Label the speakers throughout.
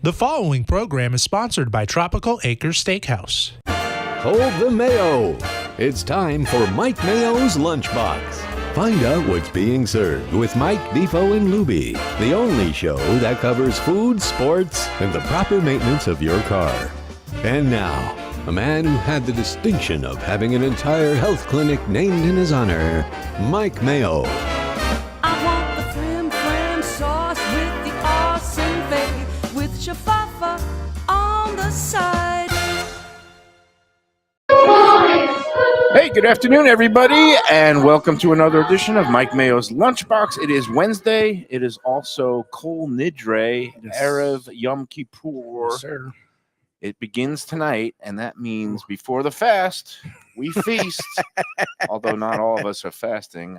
Speaker 1: The following program is sponsored by Tropical Acres Steakhouse.
Speaker 2: Hold the Mayo. It's time for Mike Mayo's Lunchbox. Find out what's being served with Mike, Defo and Lubie, the only show that covers food, sports, and the proper maintenance of your car. And now, a man who had the distinction of having an entire health clinic named in his honor, Mike Mayo.
Speaker 3: I want the flim flam sauce with the awesome fave, with shafafa on the side.
Speaker 4: Hey, good afternoon, everybody, and welcome to another edition of Mike Mayo's Lunchbox. It is Wednesday. It is also Kol Nidre, Erev Yom Kippur.
Speaker 5: Yes, sir.
Speaker 4: It begins tonight, and that means before the fast, we feast. Although not all of us are fasting.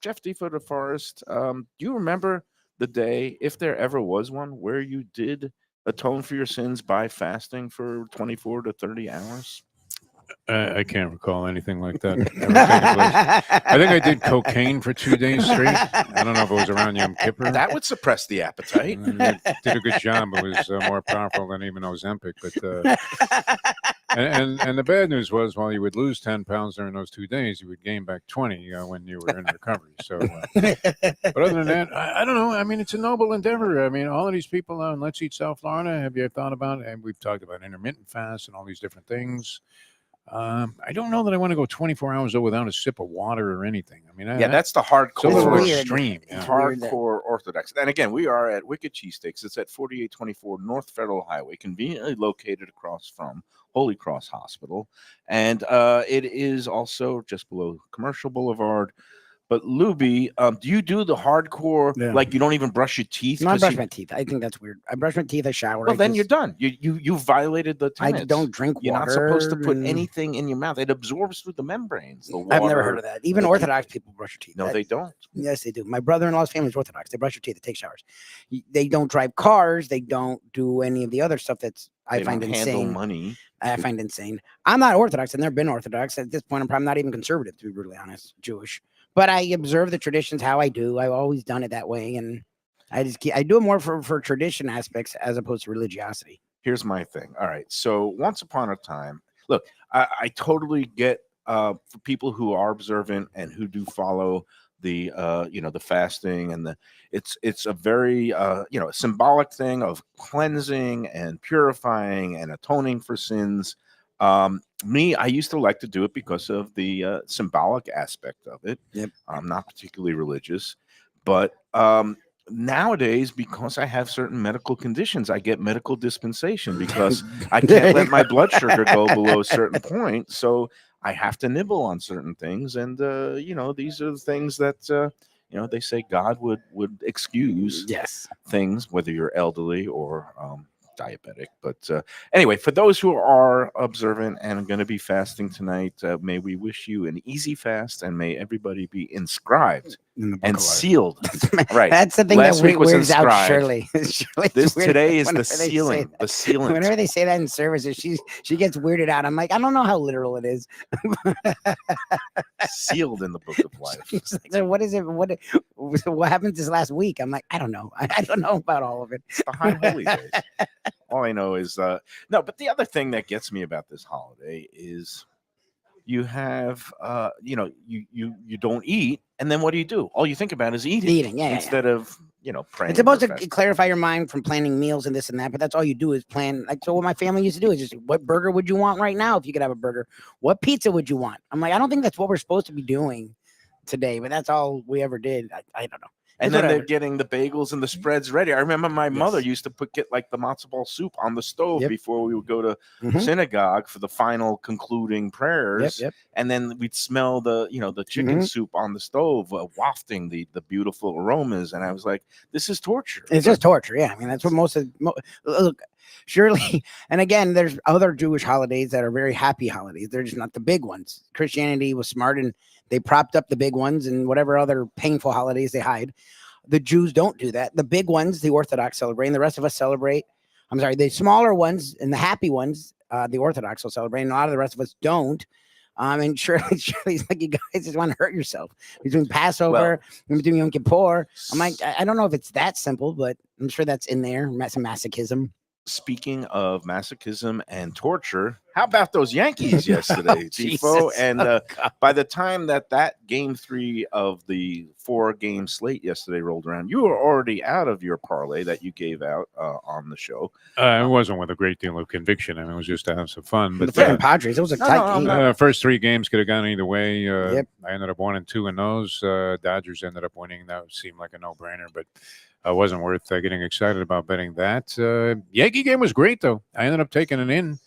Speaker 4: Jeff Defo the Forest, do you remember the day, if there ever was one, where you did atone for your sins by fasting for 24 to 30 hours?
Speaker 5: I can't recall anything like that. I think I did cocaine for 2 days straight. I don't know if it was around Yom Kippur.
Speaker 4: That would suppress the appetite.
Speaker 5: I did a good job. It was more powerful than even Ozempic. But and the bad news was, while you would lose 10 pounds during those 2 days, you would gain back 20 when you were in recovery. So, but other than that, I don't know. I mean, it's a noble endeavor. I mean, all of these people in Let's Eat South Florida, have you thought about it? And we've talked about intermittent fast and all these different things. I don't know that I want to go 24 hours without a sip of water or anything. I mean,
Speaker 4: that's the hardcore.
Speaker 5: It's a little
Speaker 4: It's
Speaker 5: extreme. Yeah.
Speaker 4: Hardcore Orthodox. And again, we are at Wicked Cheesesteaks. It's at 4824 North Federal Highway, conveniently located across from Holy Cross Hospital. And it is also just below Commercial Boulevard. But Lubie, do you do the hardcore, like you don't even brush your teeth?
Speaker 6: No, I brush my teeth. I think that's weird. I brush my teeth, I shower.
Speaker 4: Well, then you're done. You violated the tenets.
Speaker 6: I don't drink water.
Speaker 4: You're not supposed to put anything in your mouth. It absorbs through the membranes. The water.
Speaker 6: I've never heard of that. Even Orthodox people brush their teeth.
Speaker 4: No, they don't.
Speaker 6: Yes, they do. My brother-in-law's family is Orthodox. They brush their teeth. They take showers. They don't drive cars. They don't do any of the other stuff that's I find insane.
Speaker 4: Money.
Speaker 6: I find insane. I'm not Orthodox. I've never been Orthodox. At this point, I'm probably not even conservative, to be brutally honest, Jewish. But I observe the traditions how I do. I've always done it that way. And I do it more for tradition aspects as opposed to religiosity.
Speaker 4: Here's my thing. All right. So once upon a time, look, I totally get for people who are observant and who do follow the the fasting and it's a very symbolic thing of cleansing and purifying and atoning for sins. I used to like to do it because of the symbolic aspect of it.
Speaker 6: Yep.
Speaker 4: I'm not particularly religious, but nowadays, because I have certain medical conditions, I get medical dispensation because I can't let my blood sugar go below a certain point. So I have to nibble on certain things. And, these are the things that, they say God would excuse things, whether you're elderly or diabetic. But anyway, for those who are observant and going to be fasting tonight, may we wish you an easy fast, and may everybody be inscribed and sealed. Right,
Speaker 6: that's the thing
Speaker 4: Last
Speaker 6: that
Speaker 4: week was
Speaker 6: weirds out
Speaker 4: inscribed.
Speaker 6: Shirley.
Speaker 4: Today is the sealing. The sealing.
Speaker 6: Whenever they say that in services, she gets weirded out. I'm like, I don't know how literal it is.
Speaker 4: Sealed in the book of life.
Speaker 6: She's like, so what is it? What happened this last week? I'm like, I don't know. I don't know about all of it.
Speaker 4: It's the High Holy Days. All I know is no. But the other thing that gets me about this holiday is you have you don't eat, and then what do? All you think about is eating. Instead of praying.
Speaker 6: It's supposed to clarify your mind from planning meals and this and that, but that's all you do is plan. Like, so what my family used to do is just, what burger would you want right now if you could have a burger? What pizza would you want? I'm like, I don't think that's what we're supposed to be doing today, but that's all we ever did. I don't know.
Speaker 4: And then they're getting the bagels and the spreads ready. I remember my mother used to get like the matzo ball soup on the stove before we would go to synagogue for the final concluding prayers. And then we'd smell the chicken soup on the stove, wafting the beautiful aromas. And I was like, this is torture.
Speaker 6: It's just torture. Yeah. I mean, that's what look, surely. And again, there's other Jewish holidays that are very happy holidays. They're just not the big ones. Christianity was smart and they propped up the big ones, and whatever other painful holidays they hide. The Jews don't do that. The big ones, the Orthodox celebrate, and the rest of us celebrate. The smaller ones and the happy ones, the Orthodox will celebrate, and a lot of the rest of us don't. And Shirley's like, you guys just want to hurt yourself between Passover and between Yom Kippur. I'm like, I don't know if it's that simple, but I'm sure that's in there. Some masochism.
Speaker 4: Speaking of masochism and torture, how about those Yankees yesterday,
Speaker 6: Jesus.
Speaker 4: Defo? And
Speaker 6: God.
Speaker 4: by the time that game 3 of the 4-game slate yesterday rolled around, you were already out of your parlay that you gave out on the show.
Speaker 5: It wasn't with a great deal of conviction. I mean, it was just to have some fun.
Speaker 6: The
Speaker 5: But
Speaker 6: freaking Padres, it was a tight game.
Speaker 5: first 3 games could have gone either way.
Speaker 6: Yep.
Speaker 5: I ended up 1-2 in those. Dodgers ended up winning. That seemed like a no-brainer, but wasn't worth getting excited about betting that. Yankee game was great, though. I ended up taking it in,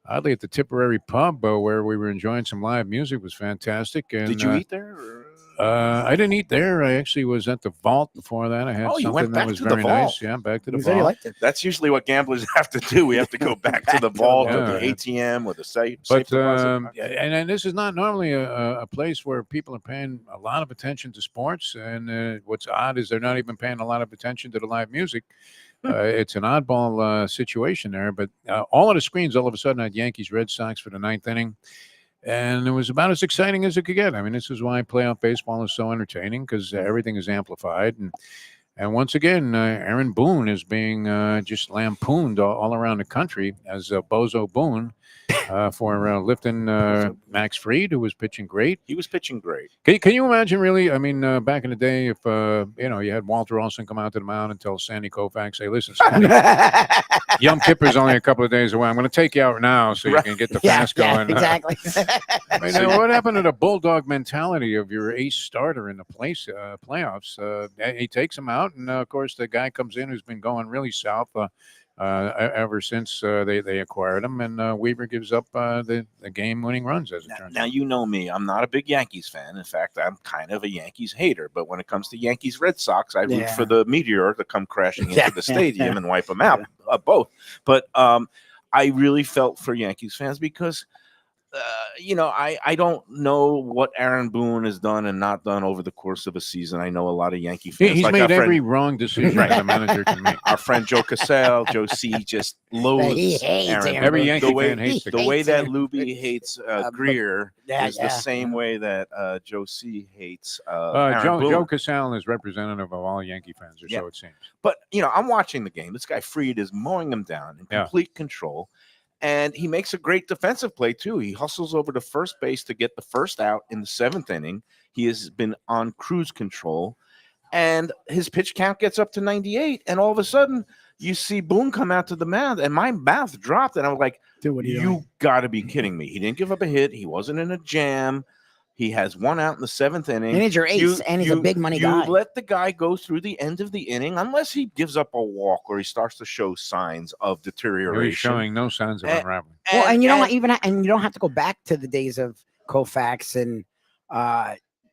Speaker 5: oddly, at the Tipperary pub where we were enjoying some live music. It was fantastic. And,
Speaker 4: Did you eat there? Or?
Speaker 5: I didn't eat there. I actually was at the Vault before that. I had
Speaker 4: Oh, you
Speaker 5: something
Speaker 4: went
Speaker 5: that
Speaker 4: back
Speaker 5: was
Speaker 4: to the
Speaker 5: very
Speaker 4: Vault.
Speaker 5: nice. Yeah, back to the
Speaker 6: You said you
Speaker 5: Vault.
Speaker 6: liked it.
Speaker 4: That's usually what gamblers have to do. We have to go back to the vault or the
Speaker 5: Yeah.
Speaker 4: ATM or the safe
Speaker 5: But
Speaker 4: deposit.
Speaker 5: and this is not normally a place where people are paying a lot of attention to sports. And what's odd is they're not even paying a lot of attention to the live music. It's an oddball situation there. But all of the screens all of a sudden had Yankees Red Sox for the 9th inning. And it was about as exciting as it could get. I mean, this is why playoff baseball is so entertaining, because everything is amplified. And once again, Aaron Boone is being just lampooned all around the country as Bozo Boone for lifting Max Fried, who was pitching great.
Speaker 4: He was pitching great.
Speaker 5: Can you imagine, really? I mean, back in the day, if you had Walter Olson come out to the mound and tell Sandy Koufax, "Hey, listen, Sandy, Yom Kippur's only a couple of days away. I'm going to take you out now so you can get the fast going."
Speaker 6: Exactly.
Speaker 5: I mean, what happened to the bulldog mentality of your ace starter in the playoffs? He takes him out, and of course, the guy comes in who's been going really south ever since they acquired him, and Weaver gives up the game-winning runs, as it turns
Speaker 4: Now,
Speaker 5: out.
Speaker 4: you know me. I'm not a big Yankees fan. In fact, I'm kind of a Yankees hater. But when it comes to Yankees Red Sox, I root for the meteor to come crashing into the stadium and wipe them out, both. But I really felt for Yankees fans because I don't know what Aaron Boone has done and not done over the course of a season. I know a lot of Yankee fans.
Speaker 5: He's
Speaker 4: like
Speaker 5: made
Speaker 4: our friend-
Speaker 5: every wrong decision that a manager can make.
Speaker 4: Our friend Joe Cassell, Joe C, just loathes
Speaker 6: He hates
Speaker 4: Aaron
Speaker 6: Aaron
Speaker 4: Boone.
Speaker 5: Every Yankee
Speaker 4: the way,
Speaker 5: fan hates the
Speaker 4: the
Speaker 5: guy.
Speaker 4: way that
Speaker 6: Aaron.
Speaker 4: Lubie hates Greer is the
Speaker 6: Yeah.
Speaker 4: same way that Joe C hates Aaron Boone.
Speaker 5: Joe Casale is representative of all Yankee fans, or so it seems.
Speaker 4: But I'm watching the game. This guy Fried is mowing him down in complete control. And he makes a great defensive play, too. He hustles over to first base to get the first out in the 7th inning. He has been on cruise control. And his pitch count gets up to 98. And all of a sudden, you see Boone come out to the mound. And my mouth dropped. And I was like,
Speaker 6: Dude, what are you
Speaker 4: you
Speaker 6: doing?
Speaker 4: got to be kidding me. He didn't give up a hit. He wasn't in a jam. He has one out in the 7th inning.
Speaker 6: And he's your ace, and he's a big money guy.
Speaker 4: You let the guy go through the end of the inning unless he gives up a walk or he starts to show signs of deterioration.
Speaker 5: He's showing no signs of unraveling.
Speaker 6: Well, and you don't you don't have to go back to the days of Koufax and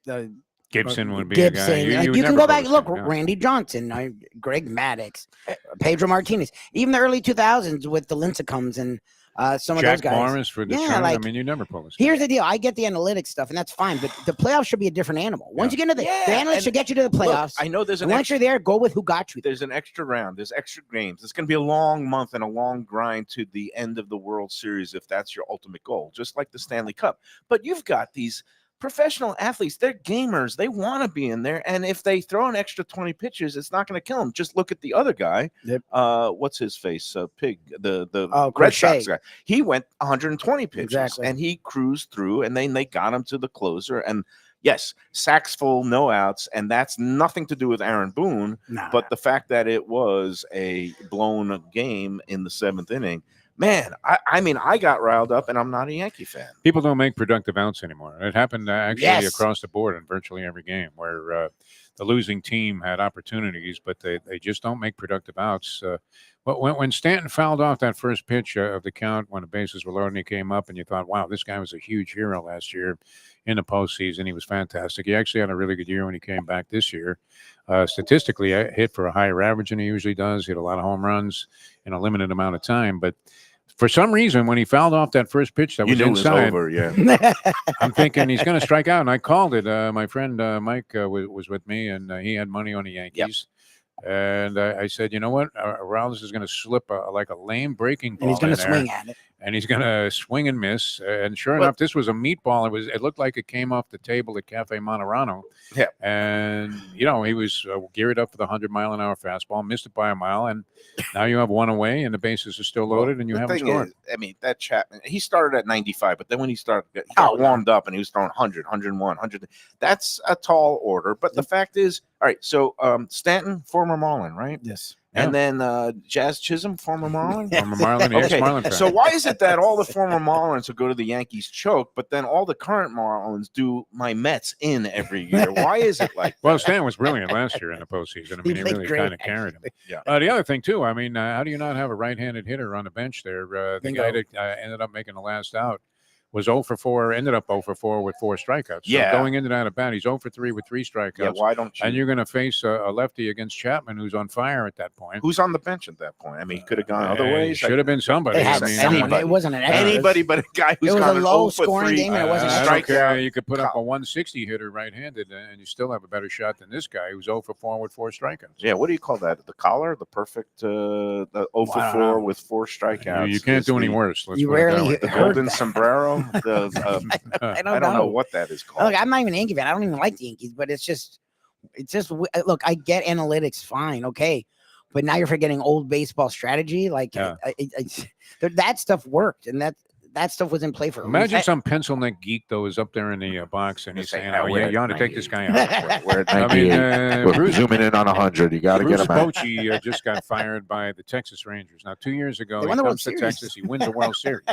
Speaker 6: the
Speaker 5: Gibson would be
Speaker 6: Gibson.
Speaker 5: a guy.
Speaker 6: You
Speaker 5: would
Speaker 6: can
Speaker 5: never
Speaker 6: go back.
Speaker 5: post
Speaker 6: Look,
Speaker 5: him, yeah.
Speaker 6: Randy Johnson, Greg Maddux, Pedro Martinez, even the early 2000s with the Lincecums and some of
Speaker 5: Jack
Speaker 6: those guys.
Speaker 5: Morris for the
Speaker 6: Yeah,
Speaker 5: I
Speaker 6: like,
Speaker 5: mean, you never pull this.
Speaker 6: Here's the deal. I get the analytics stuff, and that's fine, but the playoffs should be a different animal. Once you get into the analytics
Speaker 4: and
Speaker 6: should get you to the
Speaker 4: Look,
Speaker 6: playoffs.
Speaker 4: I know there's
Speaker 6: and
Speaker 4: an
Speaker 6: once you're there, go with who got you there.
Speaker 4: There's an extra round. There's extra games. It's going to be a long month and a long grind to the end of the World Series if that's your ultimate goal, just like the Stanley Cup. But you've got these professional athletes. They're gamers. They want to be in there. And if they throw an extra 20 pitches, it's not going to kill them. Just look at the other guy.
Speaker 6: Yep.
Speaker 4: What's his face? Pig, the Red
Speaker 6: Crochet.
Speaker 4: Sox guy. He went 120 pitches
Speaker 6: Exactly.
Speaker 4: and he cruised through, and then they got him to the closer. And yes, sacks full, no outs. And that's nothing to do with Aaron Boone.
Speaker 6: Nah.
Speaker 4: But the fact that it was a blown game in the 7th inning, man, I mean, I got riled up, and I'm not a Yankee fan.
Speaker 5: People don't make productive outs anymore. It happened actually
Speaker 6: Yes.
Speaker 5: across the board in virtually every game where the losing team had opportunities, but they just don't make productive outs. But when Stanton fouled off that first pitch of the count when the bases were loaded and he came up, and you thought, wow, this guy was a huge hero last year in the postseason. He was fantastic. He actually had a really good year when he came back this year. Statistically, hit for a higher average than he usually does. Hit a lot of home runs in a limited amount of time. But for some reason, when he fouled off that first pitch that was inside,
Speaker 4: It was over, yeah.
Speaker 5: I'm thinking he's going to strike out. And I called it. My friend Mike was with me, and he had money on the Yankees. And I said, you know what? Morales is going to slip like a lame breaking ball
Speaker 6: and he's going
Speaker 5: in
Speaker 6: to
Speaker 5: there.
Speaker 6: swing at it.
Speaker 5: and he's going to swing and miss. And sure enough, this was a meatball. It looked like it came off the table at Cafe Monterano.
Speaker 4: Yeah.
Speaker 5: And, he was geared up for the 100-mile-an-hour fastball, missed it by a mile, and now you have one away, and the bases are still loaded, and you haven't scored.
Speaker 4: That Chapman, he started at 95, but then when he got warmed up and he was throwing 100, 101, 100. That's a tall order. But the fact is, all right, so Stanton, former Marlin, right?
Speaker 6: Yes.
Speaker 4: And then Jazz Chisholm, former Marlin.
Speaker 5: Former Marlin, yes,
Speaker 4: Okay,
Speaker 5: Marlin fan.
Speaker 4: so why is it that all the former Marlins will go to the Yankees choke, but then all the current Marlins do my Mets in every year? Why is it like
Speaker 5: Well,
Speaker 4: that?
Speaker 5: Stan was brilliant last year in the postseason. I mean, he
Speaker 6: played
Speaker 5: really
Speaker 6: great,
Speaker 5: kind of carried him.
Speaker 4: Yeah.
Speaker 5: The other thing, too, I mean, how do you not have a right-handed hitter on the bench there? The
Speaker 6: Bingo.
Speaker 5: guy that ended up making the last out was 0 for 4, ended up 0 for 4 with 4 strikeouts. So
Speaker 4: Yeah.
Speaker 5: going into that at bat, he's 0 for 3 with 3 strikeouts.
Speaker 4: Yeah, why don't you?
Speaker 5: And you're going to face a lefty against Chapman, who's on fire at that point.
Speaker 4: Who's on the bench at that point? I mean, he could have gone other ways.
Speaker 5: Should have been somebody.
Speaker 6: It had
Speaker 5: I mean,
Speaker 6: someone. It wasn't an extra.
Speaker 4: Anybody but a guy who's
Speaker 6: It was
Speaker 4: gone
Speaker 6: a
Speaker 4: an
Speaker 6: low
Speaker 4: 0 for
Speaker 6: scoring
Speaker 4: 3
Speaker 6: game, and it wasn't
Speaker 5: I don't care.
Speaker 4: strikeout.
Speaker 5: You could put up a 160 hitter right-handed, and you still have a better shot than this guy who's 0 for 4 with 4 strikeouts.
Speaker 4: Yeah, what do you call that? The collar, the perfect, the 0 for
Speaker 6: Wow.
Speaker 4: 4 with 4 strikeouts.
Speaker 5: You can't
Speaker 4: is
Speaker 5: do any
Speaker 4: the-
Speaker 5: worse. Let's
Speaker 6: You
Speaker 5: put it that
Speaker 6: rarely
Speaker 5: way.
Speaker 6: hit-
Speaker 4: The
Speaker 6: heard
Speaker 4: golden
Speaker 6: that.
Speaker 4: sombrero.
Speaker 6: I
Speaker 4: I don't know what that is called.
Speaker 6: Look, I'm not even a Yankee fan. I don't even like the Yankees, but it's just look. I get analytics, fine, okay, but now you're forgetting old baseball strategy. Like
Speaker 5: Yeah.
Speaker 6: that stuff worked, and that stuff was in play for. a
Speaker 5: Imagine
Speaker 6: reason.
Speaker 5: some pencil neck geek though is up there in the box and he's
Speaker 4: Just say,
Speaker 5: saying,
Speaker 4: "Now,
Speaker 5: "Oh
Speaker 4: we're
Speaker 5: yeah,
Speaker 4: at
Speaker 5: you want to take
Speaker 4: 98."
Speaker 5: this guy out."
Speaker 4: We're at
Speaker 5: I mean,
Speaker 4: 98. We're
Speaker 5: Bruce
Speaker 4: zooming in on 100. You got to get
Speaker 5: Bruce
Speaker 4: him out.
Speaker 5: Bochy just got fired by the Texas Rangers. Now, 2 years ago,
Speaker 6: They
Speaker 5: he
Speaker 6: won the World
Speaker 5: comes to
Speaker 6: Series.
Speaker 5: Texas. He wins the World Series.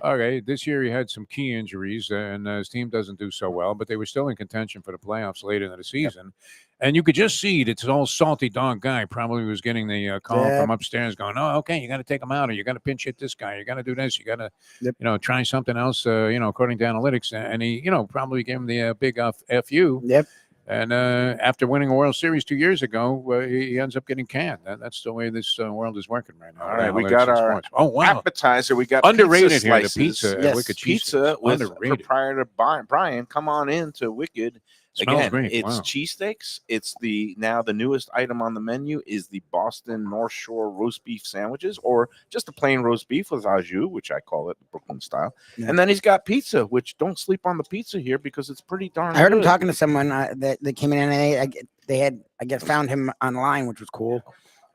Speaker 5: Okay, this year he had some key injuries, and his team doesn't do so well, but they were still in contention for the playoffs later in the season. And you could just see that this old salty dog guy probably was getting the call
Speaker 6: Yep.
Speaker 5: from upstairs going, oh, okay, you got to take him out, or you got to pinch hit this guy, you got to do this, you got to,
Speaker 6: Yep.
Speaker 5: try something else, according to analytics. And he, probably gave him the big FU.
Speaker 6: Yep.
Speaker 5: And after winning a World Series 2 years ago, he ends up getting canned. That's the way this world is working right now.
Speaker 4: All right, we
Speaker 5: Analytics
Speaker 4: got
Speaker 5: in
Speaker 4: our
Speaker 5: sports. Oh, wow.
Speaker 4: appetizer. We got
Speaker 5: Underrated
Speaker 4: pizza
Speaker 5: here, the
Speaker 4: slices.
Speaker 5: pizza.
Speaker 6: Yes.
Speaker 5: Wicked
Speaker 4: Pizza
Speaker 5: cheesesteak.
Speaker 4: with
Speaker 5: Underrated.
Speaker 4: proprietor Brian. Come on in to Wicked.
Speaker 5: Smells
Speaker 4: Again,
Speaker 5: great.
Speaker 4: it's
Speaker 5: Wow.
Speaker 4: cheesesteaks. It's the newest item on the menu is the Boston North Shore roast beef sandwiches, or just a plain roast beef with au jus, which I call it Brooklyn style.
Speaker 6: Yeah.
Speaker 4: And then he's got pizza, which don't sleep on the pizza here because it's pretty darn
Speaker 6: I heard him
Speaker 4: good.
Speaker 6: talking to someone that came in, and they had found him online, which was cool.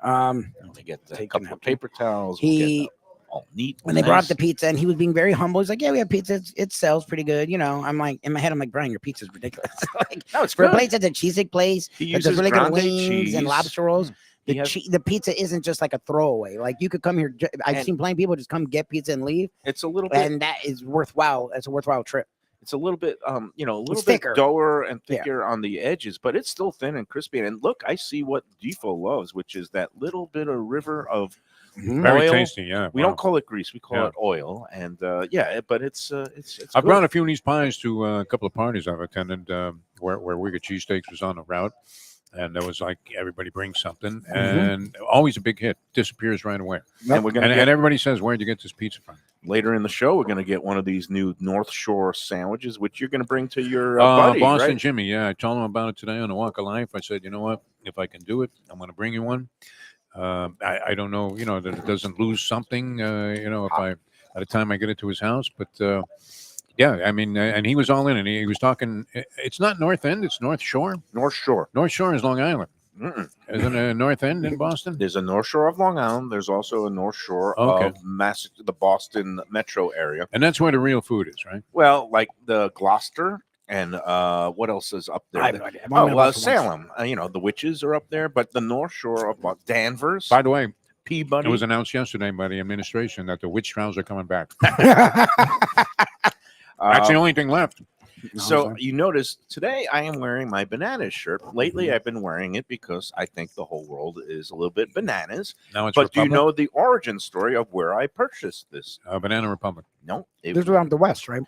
Speaker 4: They get a
Speaker 6: Taking
Speaker 4: couple
Speaker 6: out-
Speaker 4: of paper towels. We'll
Speaker 6: He
Speaker 4: get all neat.
Speaker 6: when they brought
Speaker 4: nice.
Speaker 6: up the pizza, and he was being very humble. He's like, "Yeah, we have pizza. It sells pretty good." I'm like, in my head, I'm like, "Brian, your pizza's ridiculous." Like,
Speaker 4: No, it's
Speaker 6: for a
Speaker 4: good.
Speaker 6: place that's a cheesesteak place,
Speaker 4: He
Speaker 6: that does
Speaker 4: uses
Speaker 6: really good
Speaker 4: grande
Speaker 6: wings
Speaker 4: cheese.
Speaker 6: and lobster rolls.
Speaker 4: He has-
Speaker 6: The pizza isn't just like a throwaway. Like you could come here. I've
Speaker 4: And-
Speaker 6: seen plenty of people just come get pizza and leave,
Speaker 4: It's a little bit.
Speaker 6: and that is worthwhile. That's a worthwhile trip.
Speaker 4: It's a little bit, a little
Speaker 6: It's
Speaker 4: bit
Speaker 6: thicker.
Speaker 4: dougher and
Speaker 6: Yeah.
Speaker 4: thicker on the edges, but it's still thin and crispy. And look, I see what Defo loves, which is that little bit of river of
Speaker 5: Very
Speaker 4: oil.
Speaker 5: tasty, yeah.
Speaker 4: We
Speaker 5: Wow.
Speaker 4: don't call it grease; we call
Speaker 5: Yeah.
Speaker 4: it oil. And but it's
Speaker 5: I've
Speaker 4: good.
Speaker 5: brought a few of these pies to a couple of parties I've attended where Wicked Cheesesteaks was on the route. And there was like everybody brings something, and always a big hit. Disappears right away.
Speaker 4: And we're gonna
Speaker 5: And
Speaker 4: get,
Speaker 5: everybody says, "Where'd you get this pizza from?"
Speaker 4: later in the show. We're gonna get one of these new North Shore sandwiches, which you're gonna bring to your buddy,
Speaker 5: Boston
Speaker 4: right?
Speaker 5: Jimmy. Yeah, I told him about it today on the Walk of Life. I said, you know what? If I can do it, I'm going to bring you one. I don't know, that it doesn't lose something, if by the time I get it to his house. But yeah, I mean, and he was all in, and he was talking. It's not North End; it's North Shore.
Speaker 4: North Shore.
Speaker 5: North Shore is Long Island.
Speaker 4: Mm-mm.
Speaker 5: Isn't a North End in Boston?
Speaker 4: There's a North Shore of Long Island. There's also a North Shore
Speaker 5: Okay.
Speaker 4: of the Boston metro area.
Speaker 5: And that's where the real food is, right?
Speaker 4: Well, like the Gloucester and what else is up there?
Speaker 6: I have no idea. I've
Speaker 4: Oh,
Speaker 6: only been
Speaker 4: well,
Speaker 6: to Boston once.
Speaker 4: Salem. The witches are up there, but the North Shore of Danvers,
Speaker 5: By the way,
Speaker 4: Peabody.
Speaker 5: it was announced yesterday by the administration that the witch trials are coming back. That's the only thing left.
Speaker 4: So you notice today I am wearing my bananas shirt. Lately, I've been wearing it because I think the whole world is a little bit bananas.
Speaker 5: Now it's
Speaker 4: But do you
Speaker 5: Republic.
Speaker 4: know the origin story of where I purchased this?
Speaker 5: Banana Republic.
Speaker 4: No.
Speaker 6: This is around the West, right?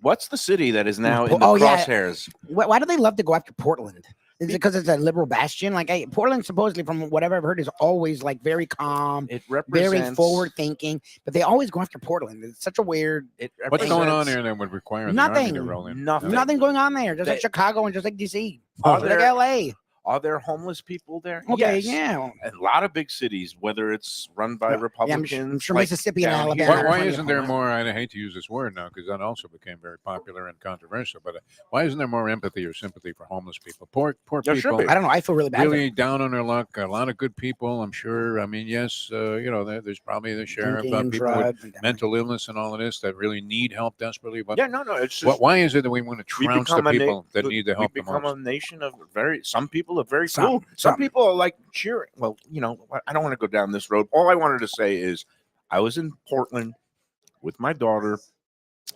Speaker 4: What's the city that is now in the
Speaker 6: Oh, yeah.
Speaker 4: crosshairs?
Speaker 6: Why do they love to go after Portland? Is it because it's a liberal bastion? Like Portland, supposedly, from whatever I've heard, is always like very calm,
Speaker 4: It represents
Speaker 6: very forward thinking, but they always go after Portland. It's such a weird.
Speaker 4: It
Speaker 5: What's going on
Speaker 4: represents-
Speaker 5: there that would require the Army to
Speaker 6: Nothing.
Speaker 5: roll in?
Speaker 4: Nothing.
Speaker 6: Nothing going on there, just like
Speaker 4: They-
Speaker 6: Chicago and just like DC,
Speaker 4: Are
Speaker 6: like
Speaker 4: there-
Speaker 6: LA.
Speaker 4: Are there homeless people there?
Speaker 6: Okay,
Speaker 4: Yes.
Speaker 6: yeah.
Speaker 4: A lot of big cities, whether it's run by Republicans,
Speaker 6: I'm sure
Speaker 4: like
Speaker 6: Mississippi and
Speaker 4: down here.
Speaker 6: Alabama.
Speaker 5: Why
Speaker 6: plenty of
Speaker 5: isn't there
Speaker 6: homeless.
Speaker 5: more? I hate to use this word now because that also became very popular and controversial. But why isn't there more empathy or sympathy for homeless people? Poor
Speaker 4: There should
Speaker 5: people.
Speaker 4: be.
Speaker 6: I don't know. I feel really bad.
Speaker 5: Really down on their luck. A lot of good people, I'm sure. I mean, yes, there's probably the share of people with mental illness and all of this that really need help desperately. But
Speaker 4: Yeah, no, it's just
Speaker 5: why is it that we want to trounce the
Speaker 4: become a na-
Speaker 5: people that need the help
Speaker 4: we
Speaker 5: the
Speaker 4: become
Speaker 5: most?
Speaker 4: a nation of some people are very
Speaker 6: Some-
Speaker 4: cool. Some people are like cheering. Well, I don't want to go down this road. All I wanted to say is I was in Portland with my daughter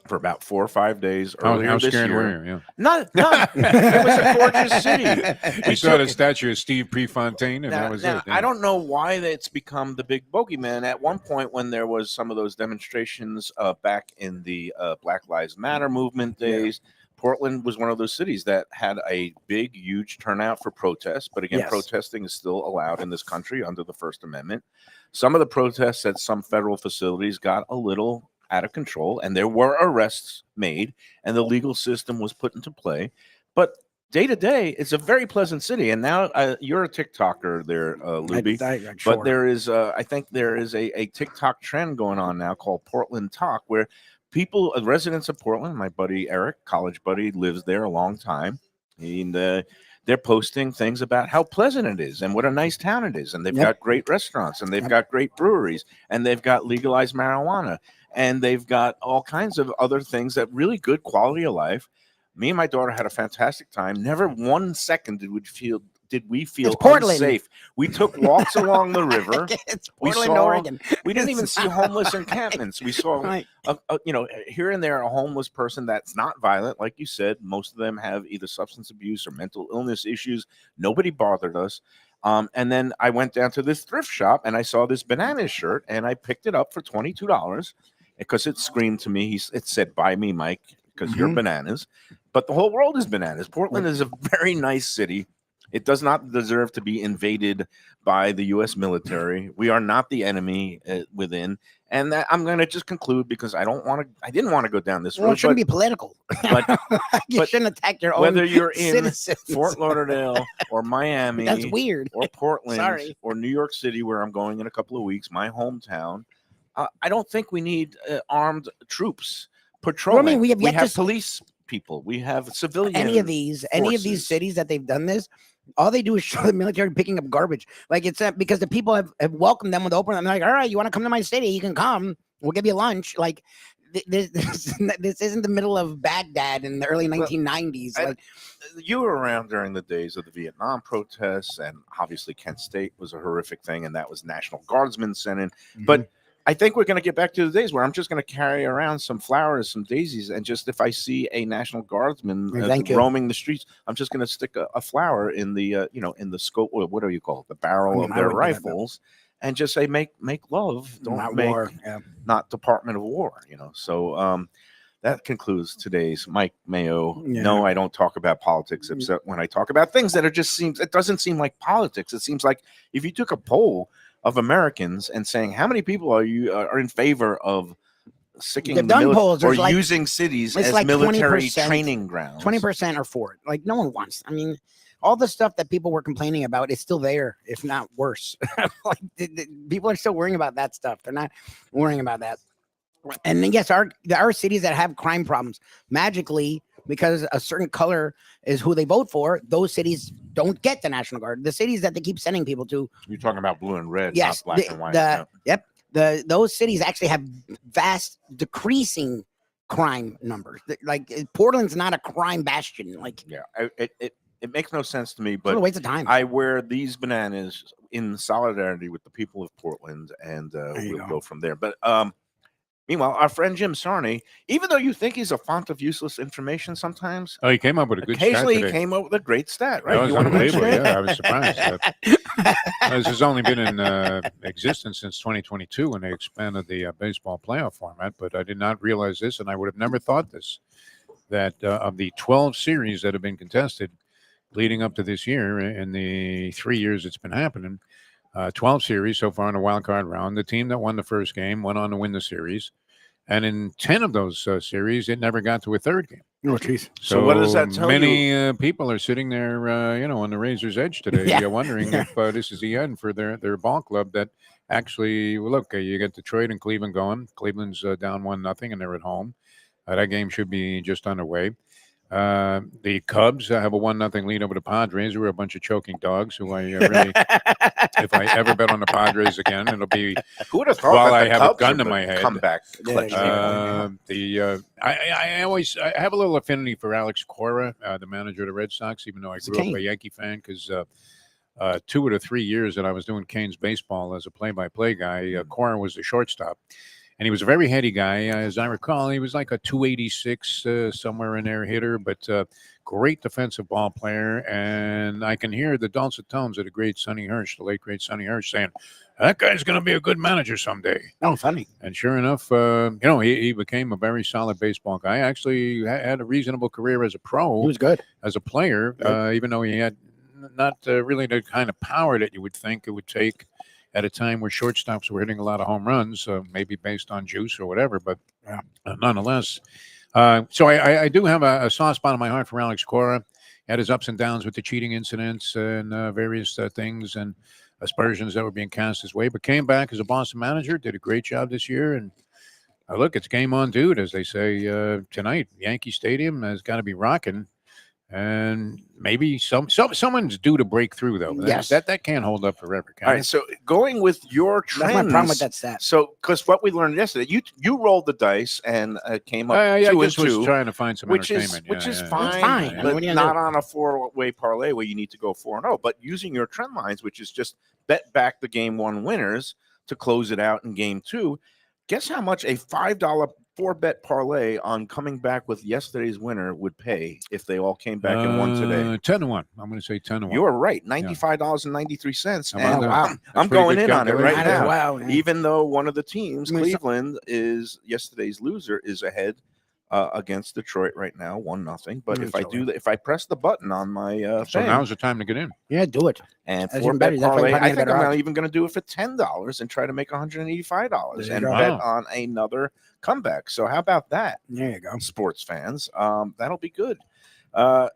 Speaker 4: for about 4 or 5 days earlier
Speaker 5: How
Speaker 4: this
Speaker 5: scared
Speaker 4: year.
Speaker 5: were you? Yeah.
Speaker 4: None. It was a gorgeous city.
Speaker 5: We saw the statue of Steve Prefontaine, and that was it.
Speaker 4: I don't know why it's become the big bogeyman. At one point, when there was some of those demonstrations back in the Black Lives Matter movement days, Portland was one of those cities that had a big, huge turnout for protests. But again, protesting is still allowed in this country under the First Amendment. Some of the protests at some federal facilities got a little out of control, and there were arrests made, and the legal system was put into play. But day to day, it's a very pleasant city. And now you're a TikToker there, Lubie. But there is, I think there is a TikTok trend going on now called Portland Talk, where people, residents of Portland, my buddy Eric, college buddy, lives there a long time. And they're posting things about how pleasant it is and what a nice town it is. And they've got great restaurants, and they've got great breweries, and they've got legalized marijuana, and they've got all kinds of other things that really good quality of life. Me and my daughter had a fantastic time. Never 1 second did we feel unsafe. We took walks along the river.
Speaker 6: It's Portland, Oregon.
Speaker 4: We didn't even see homeless encampments. We saw, here and there, a homeless person that's not violent. Like you said, most of them have either substance abuse or mental illness issues. Nobody bothered us. And then I went down to this thrift shop, and I saw this banana shirt, and I picked it up for $22 because it screamed to me. It said, "Buy me, Mike, because you're bananas." But the whole world is bananas. Portland is a very nice city. It does not deserve to be invaded by the U.S. military. We are not the enemy within. And that, I'm going to just conclude because I didn't want to go down this road.
Speaker 6: Well, it shouldn't be political.
Speaker 4: But
Speaker 6: you shouldn't attack your own
Speaker 4: whether you're in
Speaker 6: citizens.
Speaker 4: Fort Lauderdale or Miami,
Speaker 6: That's weird.
Speaker 4: or Portland,
Speaker 6: Sorry.
Speaker 4: or New York City, where I'm going in a couple of weeks, my hometown, I don't think we need armed troops patrolling.
Speaker 6: Well, I mean, we have
Speaker 4: police people. We have civilian.
Speaker 6: Any of these cities that they've done this, all they do is show the military picking up garbage. Like it's because the people have welcomed them with open. I'm like, all right, you want to come to my city? You can come. We'll give you lunch. Like this isn't the middle of Baghdad in the early 1990s. Like
Speaker 4: you were around during the days of the Vietnam protests, and obviously Kent State was a horrific thing, and that was National Guardsmen sent in. But I think we're going to get back to the days where I'm just going to carry around some flowers, some daisies, and just if I see a National Guardsman roaming the streets, I'm just going to stick a flower in the in the scope. What do you call it? The barrel of their rifles, and just say make love, don't
Speaker 6: not
Speaker 4: make
Speaker 6: war.
Speaker 4: not Department of War. So that concludes today's Mike Mayo. No, I don't talk about politics except when I talk about things that it doesn't seem like politics. It seems like if you took a poll of Americans and saying how many people are in favor of sicking
Speaker 6: polls
Speaker 4: or using cities as
Speaker 6: like
Speaker 4: military
Speaker 6: 20%,
Speaker 4: training grounds.
Speaker 6: 20% are for it. Like no one wants. I mean, all the stuff that people were complaining about is still there, if not worse. Like people are still worrying about that stuff. They're not worrying about that. And then yes, there are cities that have crime problems magically. Because a certain color is who they vote for, those cities don't get the National Guard. The cities that they keep sending people to.
Speaker 4: You're talking about blue and red,
Speaker 6: yes,
Speaker 4: not black and white.
Speaker 6: Those cities actually have vast decreasing crime numbers. Like Portland's not a crime bastion. Like
Speaker 4: it makes no sense to me. But
Speaker 6: it's a waste of time.
Speaker 4: I wear these bananas in solidarity with the people of Portland, and we'll go from there. But meanwhile, our friend Jim Sarney, even though you think he's a font of useless information sometimes,
Speaker 5: he came up with a good stat
Speaker 4: occasionally
Speaker 5: today.
Speaker 4: he came up with a great stat, right?
Speaker 5: That was unbelievable. Yeah, I was surprised. This has only been in existence since 2022 when they expanded the baseball playoff format, but I did not realize this, and I would have never thought this, that of the 12 series that have been contested leading up to this year, in the 3 years it's been happening, 12 series so far in the wild card round. The team that won the first game went on to win the series. And in 10 of those series, it never got to a third game.
Speaker 6: Oh, jeez.
Speaker 4: So what does that tell
Speaker 5: many people are sitting there, on the razor's edge today,
Speaker 6: Yeah.
Speaker 5: wondering if this is the end for their ball club. That actually, well, look, you got Detroit and Cleveland going. Cleveland's down 1-0, and they're at home. That game should be just underway. The Cubs have a 1-0 lead over the Padres, who are a bunch of choking dogs. Who I really, if I ever bet on the Padres again, it'll be
Speaker 4: Who would have thought
Speaker 5: while
Speaker 4: that
Speaker 5: I
Speaker 4: the
Speaker 5: have
Speaker 4: Cubs
Speaker 5: a gun
Speaker 4: would
Speaker 5: to my head.
Speaker 4: comeback
Speaker 6: Yeah,
Speaker 4: clutch?
Speaker 5: I have a little affinity for Alex Cora, the manager of the Red Sox, even though I grew up a Yankee fan, because 2 of the 3 years that I was doing Canes baseball as a play-by-play guy, Cora was the shortstop. And he was a very heady guy. As I recall, he was like a 286 somewhere in there hitter, but great defensive ball player. And I can hear the dulcet tones of the great Sonny Hirsch, the late great Sonny Hirsch, saying, that guy's going to be a good manager someday.
Speaker 6: Oh, funny.
Speaker 5: And sure enough, he became a very solid baseball guy. Actually had a reasonable career as a pro.
Speaker 6: He was good.
Speaker 5: As a player, even though he had not really the kind of power that you would think it would take at a time where shortstops were hitting a lot of home runs, maybe based on juice or whatever. But nonetheless, so I do have a soft spot in my heart for Alex Cora. Had his ups and downs with the cheating incidents and various things and aspersions that were being cast his way, but came back as a Boston manager, did a great job this year. And look, it's game on, dude, as they say tonight. Yankee Stadium has got to be rocking. And maybe someone's due to break through, though.
Speaker 6: Yes.
Speaker 5: That can't hold up forever.
Speaker 4: All right, so going with your trends.
Speaker 6: That's my problem with that stat.
Speaker 4: So, because what we learned yesterday, you rolled the dice and came up
Speaker 5: I
Speaker 4: 2
Speaker 5: just
Speaker 4: and 2,
Speaker 5: was trying to find some
Speaker 4: which
Speaker 5: entertainment.
Speaker 4: is
Speaker 5: Yeah.
Speaker 4: fine.
Speaker 6: It's fine. I mean,
Speaker 4: But
Speaker 6: what are you
Speaker 4: not
Speaker 6: gonna
Speaker 4: on a 4-way parlay where you need to go 4-0. But using your trend lines, which is just bet back the game 1 winners to close it out in game 2. Guess how much a $5 4-bet parlay on coming back with yesterday's winner would pay if they all came back and won today?
Speaker 5: 10-1. I'm going to say 10-1.
Speaker 4: You are right. $95.93.
Speaker 5: How about
Speaker 4: And
Speaker 5: that?
Speaker 4: I'm
Speaker 5: Pretty
Speaker 4: going
Speaker 5: good
Speaker 4: in on it
Speaker 5: calculation.
Speaker 4: right now.
Speaker 6: Wow. Yeah.
Speaker 4: Even though one of the teams,
Speaker 6: I mean,
Speaker 4: Cleveland, is yesterday's loser, is ahead against Detroit right now, 1-0. But if I press the button on my
Speaker 5: So
Speaker 4: thing
Speaker 5: now's the time to get in.
Speaker 6: Yeah, do it.
Speaker 4: and
Speaker 6: That's even
Speaker 4: 4-bet
Speaker 6: better. That's why
Speaker 4: parlay,
Speaker 6: you're
Speaker 4: I
Speaker 6: probably
Speaker 4: think
Speaker 6: better
Speaker 4: I'm
Speaker 6: odds.
Speaker 4: even going to do it for $10 and try to make $185
Speaker 6: There
Speaker 4: and
Speaker 6: you go.
Speaker 4: bet
Speaker 5: Wow.
Speaker 4: on another comeback. So how about that,
Speaker 6: There you go.
Speaker 4: sports fans? That'll be good.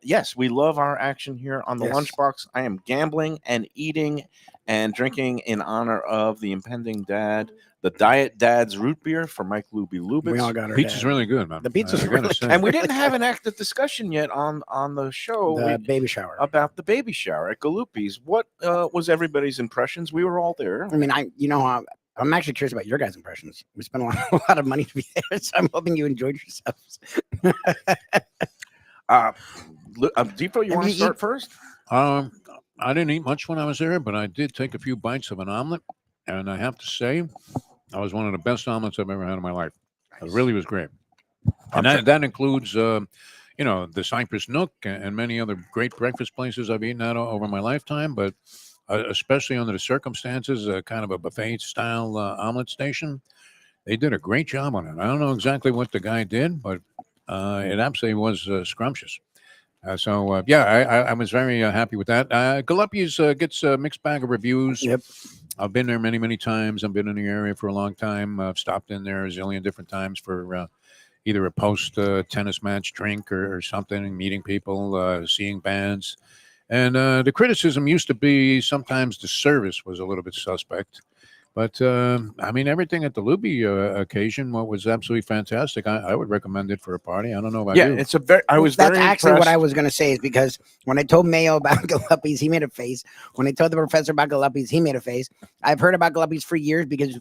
Speaker 4: Yes, we love our action here on the
Speaker 6: Yes.
Speaker 4: Lunchbox. I am gambling and eating and drinking in honor of the impending dad, the Diet Dad's root beer for Mike Lubie
Speaker 6: We all
Speaker 4: Lubitz.
Speaker 6: got our
Speaker 5: Pizza's
Speaker 6: dad.
Speaker 5: really good, man.
Speaker 6: The pizza's
Speaker 5: I gotta
Speaker 6: really
Speaker 5: say.
Speaker 4: And we didn't have an active discussion yet on the show
Speaker 6: The baby shower.
Speaker 4: about the baby shower at Galuppi's. What was everybody's impressions? We were all there.
Speaker 6: I mean, I'm actually curious about your guys' impressions. We spent a lot of money to be there, so I'm hoping you enjoyed yourselves.
Speaker 4: Defo, you want to start first?
Speaker 5: I didn't eat much when I was there, but I did take a few bites of an omelet, and I have to say, that was one of the best omelets I've ever had in my life. It really was great, and that includes, the Cypress Nook and many other great breakfast places I've eaten at over my lifetime. But especially under the circumstances, kind of a buffet style omelet station, they did a great job on it. I don't know exactly what the guy did, but it absolutely was scrumptious. I was very happy with that. Galuppi's gets a mixed bag of reviews.
Speaker 6: Yep.
Speaker 5: I've been there many, many times. I've been in the area for a long time. I've stopped in there a zillion different times for either a post tennis match drink or something, meeting people, seeing bands. And the criticism used to be sometimes the service was a little bit suspect. But, everything at the Lubie occasion was absolutely fantastic. I would recommend it for a party. I don't know about you.
Speaker 4: It's a very.
Speaker 6: That's actually what I was going to say, is because when I told Mayo about Galuppi's, he made a face. When I told the professor about Galuppi's, he made a face. I've heard about Galuppi's for years because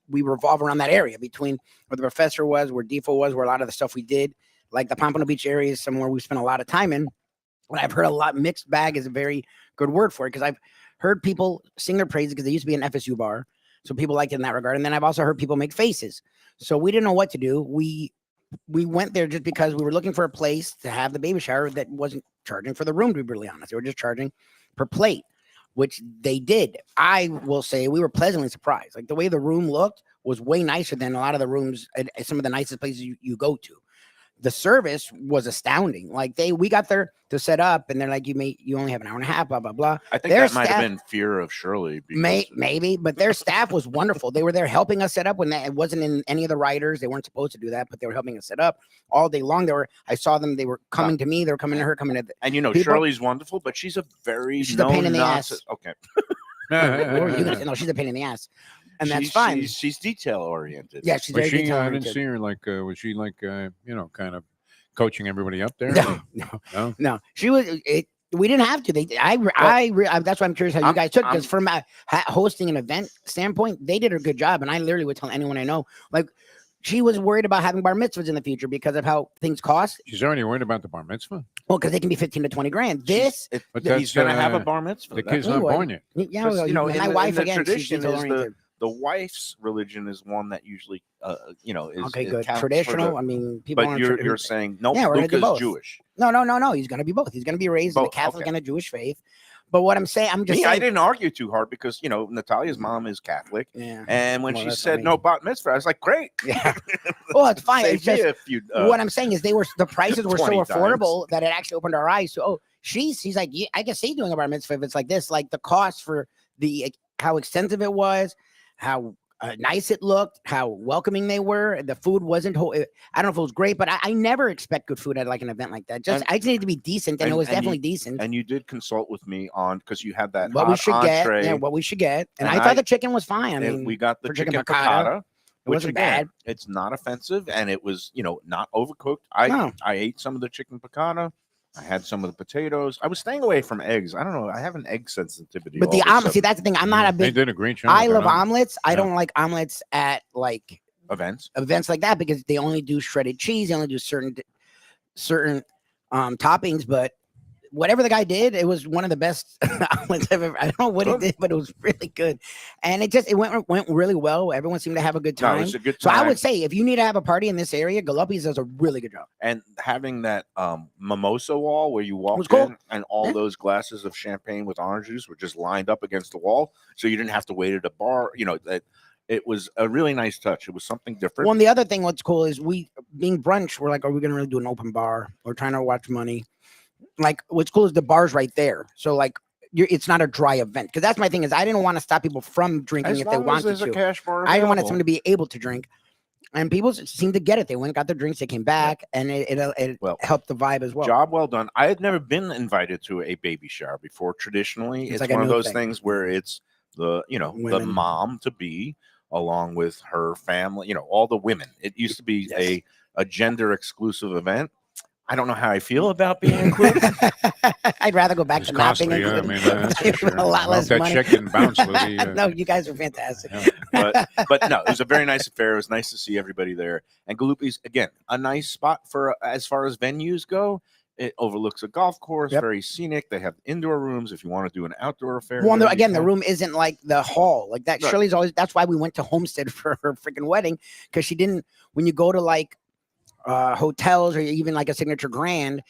Speaker 6: we revolve around that area between where the professor was, where Defo was, where a lot of the stuff we did, like the Pompano Beach area is somewhere we spent a lot of time in. And I've heard a lot. Mixed bag is a very good word for it, because I've heard people sing their praises because they used to be an FSU bar. So people liked it in that regard. And then I've also heard people make faces. So we didn't know what to do. We went there just because we were looking for a place to have the baby shower that wasn't charging for the room, to be really honest. They were just charging per plate, which they did. I will say we were pleasantly surprised. Like, the way the room looked was way nicer than a lot of the rooms at some of the nicest places you go to. the service was astounding. Like we got there to set up, and they're like, you only have an hour and a half, blah blah blah.
Speaker 4: I think
Speaker 6: Their
Speaker 4: that might have
Speaker 6: staff-
Speaker 4: been fear of Shirley. Because
Speaker 6: Maybe, but their staff was wonderful. They were there helping us set up when it wasn't in any of the writers. They weren't supposed to do that, but they were helping us set up all day long. I saw them. They were coming to me. They were coming to her. Coming to.
Speaker 4: And you know,
Speaker 6: people.
Speaker 4: Shirley's wonderful, but she's a very
Speaker 6: She's a pain in the ass.
Speaker 4: Okay,
Speaker 6: What were you gonna say? No, she's a pain in the ass, and that's fine.
Speaker 4: She's detail oriented.
Speaker 6: Yeah, she's
Speaker 5: Was
Speaker 6: very
Speaker 5: she? I
Speaker 6: detail-oriented.
Speaker 5: didn't see her like. Was she like? Kind of coaching everybody up there?
Speaker 6: No. She was. We didn't have to. That's why I'm curious how you guys took. Because from hosting an event standpoint, they did a good job, and I literally would tell anyone I know, like. She was worried about having bar mitzvahs in the future because of how things cost.
Speaker 5: She's already worried about the bar mitzvah.
Speaker 6: Well, because they can be 15 to 20 grand.
Speaker 4: He's going to have a bar mitzvah.
Speaker 5: The kid's not born yet.
Speaker 6: Yeah, well,
Speaker 4: you know,
Speaker 6: my
Speaker 4: in
Speaker 6: wife
Speaker 4: the
Speaker 6: again.
Speaker 4: tradition
Speaker 6: She's
Speaker 4: is the wife's religion is one that usually, is
Speaker 6: okay, good.
Speaker 4: counts for
Speaker 6: Traditional. I mean, people.
Speaker 4: But you're saying no.
Speaker 6: Yeah, we're gonna do
Speaker 4: Luca's
Speaker 6: both.
Speaker 4: Jewish.
Speaker 6: No. He's going to be both. He's going to be raised in the
Speaker 4: Both,
Speaker 6: Catholic
Speaker 4: okay.
Speaker 6: and a Jewish faith. But what I'm saying, I'm just
Speaker 4: I
Speaker 6: saying.
Speaker 4: didn't argue too hard because Natalia's mom is Catholic,
Speaker 6: Yeah.
Speaker 4: and when
Speaker 6: Well,
Speaker 4: she
Speaker 6: that's
Speaker 4: said
Speaker 6: amazing.
Speaker 4: no bat mitzvah, I was like, great.
Speaker 6: Yeah. Well, it's fine. It's
Speaker 4: Save me
Speaker 6: just
Speaker 4: a few,
Speaker 6: what I'm saying is the prices were so
Speaker 4: 20
Speaker 6: affordable that it actually opened our eyes. So, she's like, yeah, I can see doing a bar mitzvah if it's like this, like the cost for how extensive it was, how nice it looked, how welcoming they were. The food wasn't. I don't know if it was great, but I never expect good food at like an event like that. I just need to be decent, and it was definitely decent.
Speaker 4: And you did consult with me on because you had that
Speaker 6: What we should
Speaker 4: entree.
Speaker 6: get, yeah, what we should get, and
Speaker 4: And
Speaker 6: I thought the chicken was fine. I
Speaker 4: and
Speaker 6: mean,
Speaker 4: we got the
Speaker 6: for
Speaker 4: chicken
Speaker 6: chicken
Speaker 4: piccata,
Speaker 6: piccata,
Speaker 4: which
Speaker 6: wasn't
Speaker 4: again,
Speaker 6: bad.
Speaker 4: it's not offensive, and it was not overcooked.
Speaker 6: No.
Speaker 4: I ate some of the chicken piccata. I had some of the potatoes. I was staying away from eggs. I don't know. I have an egg sensitivity.
Speaker 6: But the omelet, see, that's the thing. I'm not a
Speaker 5: They
Speaker 6: big.
Speaker 5: did a great job.
Speaker 6: I
Speaker 5: with
Speaker 6: love
Speaker 5: that omelet.
Speaker 6: omelets. I
Speaker 5: Yeah.
Speaker 6: don't like omelets at like
Speaker 4: events.
Speaker 6: like that because they only do shredded cheese. They only do certain toppings. But whatever the guy did, it was one of the best omelets I've ever. I don't know what he did, but it was really good, and it went really well. Everyone seemed to have a good
Speaker 4: No,
Speaker 6: time.
Speaker 4: it was a good
Speaker 6: So
Speaker 4: time.
Speaker 6: I would say if you need to have a party in this area, Galuppi's does a really good job.
Speaker 4: And having that mimosa wall where you
Speaker 6: was
Speaker 4: walked
Speaker 6: cool.
Speaker 4: in and all
Speaker 6: Yeah.
Speaker 4: those glasses of champagne with orange juice were just lined up against the wall, so you didn't have to wait at a bar. That it was a really nice touch. It was something different.
Speaker 6: Well, and the other thing, what's cool is being brunch, we're like, are we going to really do an open bar? We're trying to watch money. Like, what's cool is the bar's right there. So, like, it's not a dry event. Because that's my thing is I didn't want to stop people from drinking
Speaker 4: as
Speaker 6: if they
Speaker 4: long as
Speaker 6: wanted
Speaker 4: there's a
Speaker 6: to.
Speaker 4: cash bar,
Speaker 6: I wanted
Speaker 4: available.
Speaker 6: someone to be able to drink. And people seemed to get it. They went and got their drinks. They came back, and it
Speaker 4: Well,
Speaker 6: helped the vibe as well.
Speaker 4: Job well done. I had never been invited to a baby shower before. Traditionally,
Speaker 6: It's
Speaker 4: it's
Speaker 6: like a
Speaker 4: one of
Speaker 6: new
Speaker 4: those
Speaker 6: thing.
Speaker 4: things where it's the the
Speaker 6: Women.
Speaker 4: mom to be along with her family. All the women. It used to be
Speaker 6: Yes.
Speaker 4: a gender exclusive event. I don't know how I feel about being included.
Speaker 6: I'd rather go back
Speaker 5: It's
Speaker 6: to not being
Speaker 5: costly. I
Speaker 6: included.
Speaker 5: mean, that's for sure.
Speaker 6: A lot
Speaker 5: I hope
Speaker 6: less
Speaker 5: that
Speaker 6: money.
Speaker 5: check didn't bounce, Louie.
Speaker 6: No, you guys are fantastic.
Speaker 5: Yeah.
Speaker 4: but no, it was a very nice affair. It was nice to see everybody there. And Galuppi's, again, a nice spot for as far as venues go. It overlooks a golf course,
Speaker 6: Yep.
Speaker 4: very scenic. They have indoor rooms if you want to do an outdoor affair.
Speaker 6: Well,
Speaker 4: there, you
Speaker 6: again, the
Speaker 4: can.
Speaker 6: room isn't like the hall. Like that.
Speaker 4: Right.
Speaker 6: Shirley's always. That's why we went to Homestead for her freaking wedding because she didn't. When you go to like hotels or even like a Signature Grand,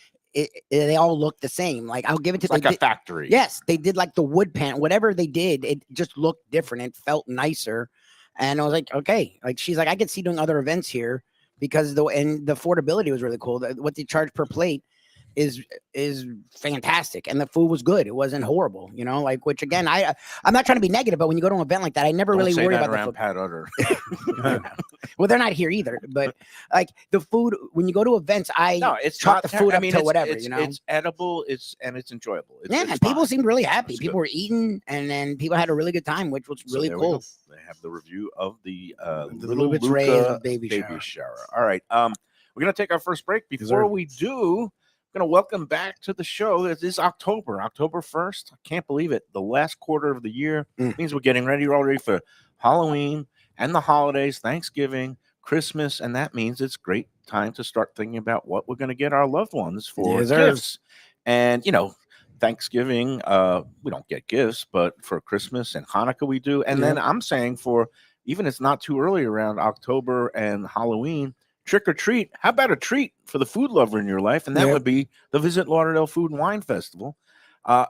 Speaker 6: they all look the same. Like I'll give it to
Speaker 4: It's like a factory.
Speaker 6: Yes, they did like the wood pan. Whatever they did, it just looked different. It felt nicer, and I was like, okay. Like she's like, I could see doing other events here because the affordability was really cool. What they charge per plate is fantastic, and the food was good. It wasn't horrible, like which again, I'm not trying to be negative, but when you go to an event like that, I never
Speaker 4: Don't
Speaker 6: really
Speaker 4: say
Speaker 6: worry
Speaker 4: that
Speaker 6: about the
Speaker 4: around
Speaker 6: food.
Speaker 4: Pat Utter.
Speaker 6: Well, they're not here either, but like the food, when you go to events,
Speaker 4: No, it's
Speaker 6: chalk
Speaker 4: not
Speaker 6: the food
Speaker 4: I
Speaker 6: up
Speaker 4: mean,
Speaker 6: to
Speaker 4: it's,
Speaker 6: whatever,
Speaker 4: It's, it's edible. It's enjoyable. It's,
Speaker 6: yeah,
Speaker 4: it's
Speaker 6: and people
Speaker 4: fine.
Speaker 6: seemed really happy.
Speaker 4: It's
Speaker 6: People
Speaker 4: good.
Speaker 6: were eating, and then people had a really good time, which was
Speaker 4: So
Speaker 6: really
Speaker 4: there we go.
Speaker 6: cool.
Speaker 4: They have the review of the
Speaker 6: Little
Speaker 4: Little
Speaker 6: Ray
Speaker 4: Luca
Speaker 6: baby
Speaker 4: baby
Speaker 6: shower.
Speaker 4: shower. All right. We're gonna take our first break.
Speaker 6: Yes,
Speaker 4: Before
Speaker 6: sir.
Speaker 4: we do, I'm gonna welcome back to the show. It is October 1st. I can't believe it. The last quarter of the year means we're getting ready already for Halloween and the holidays, Thanksgiving, Christmas, and that means it's great time to start thinking about what we're gonna get our loved ones for
Speaker 6: Yes, sir.
Speaker 4: gifts. And Thanksgiving, we don't get gifts, but for Christmas and Hanukkah we do. And then I'm saying for even it's not too early around October and Halloween, trick or treat. How about a treat for the food lover in your life? And that
Speaker 6: Yeah.
Speaker 4: would be the Visit Lauderdale Food and Wine Festival.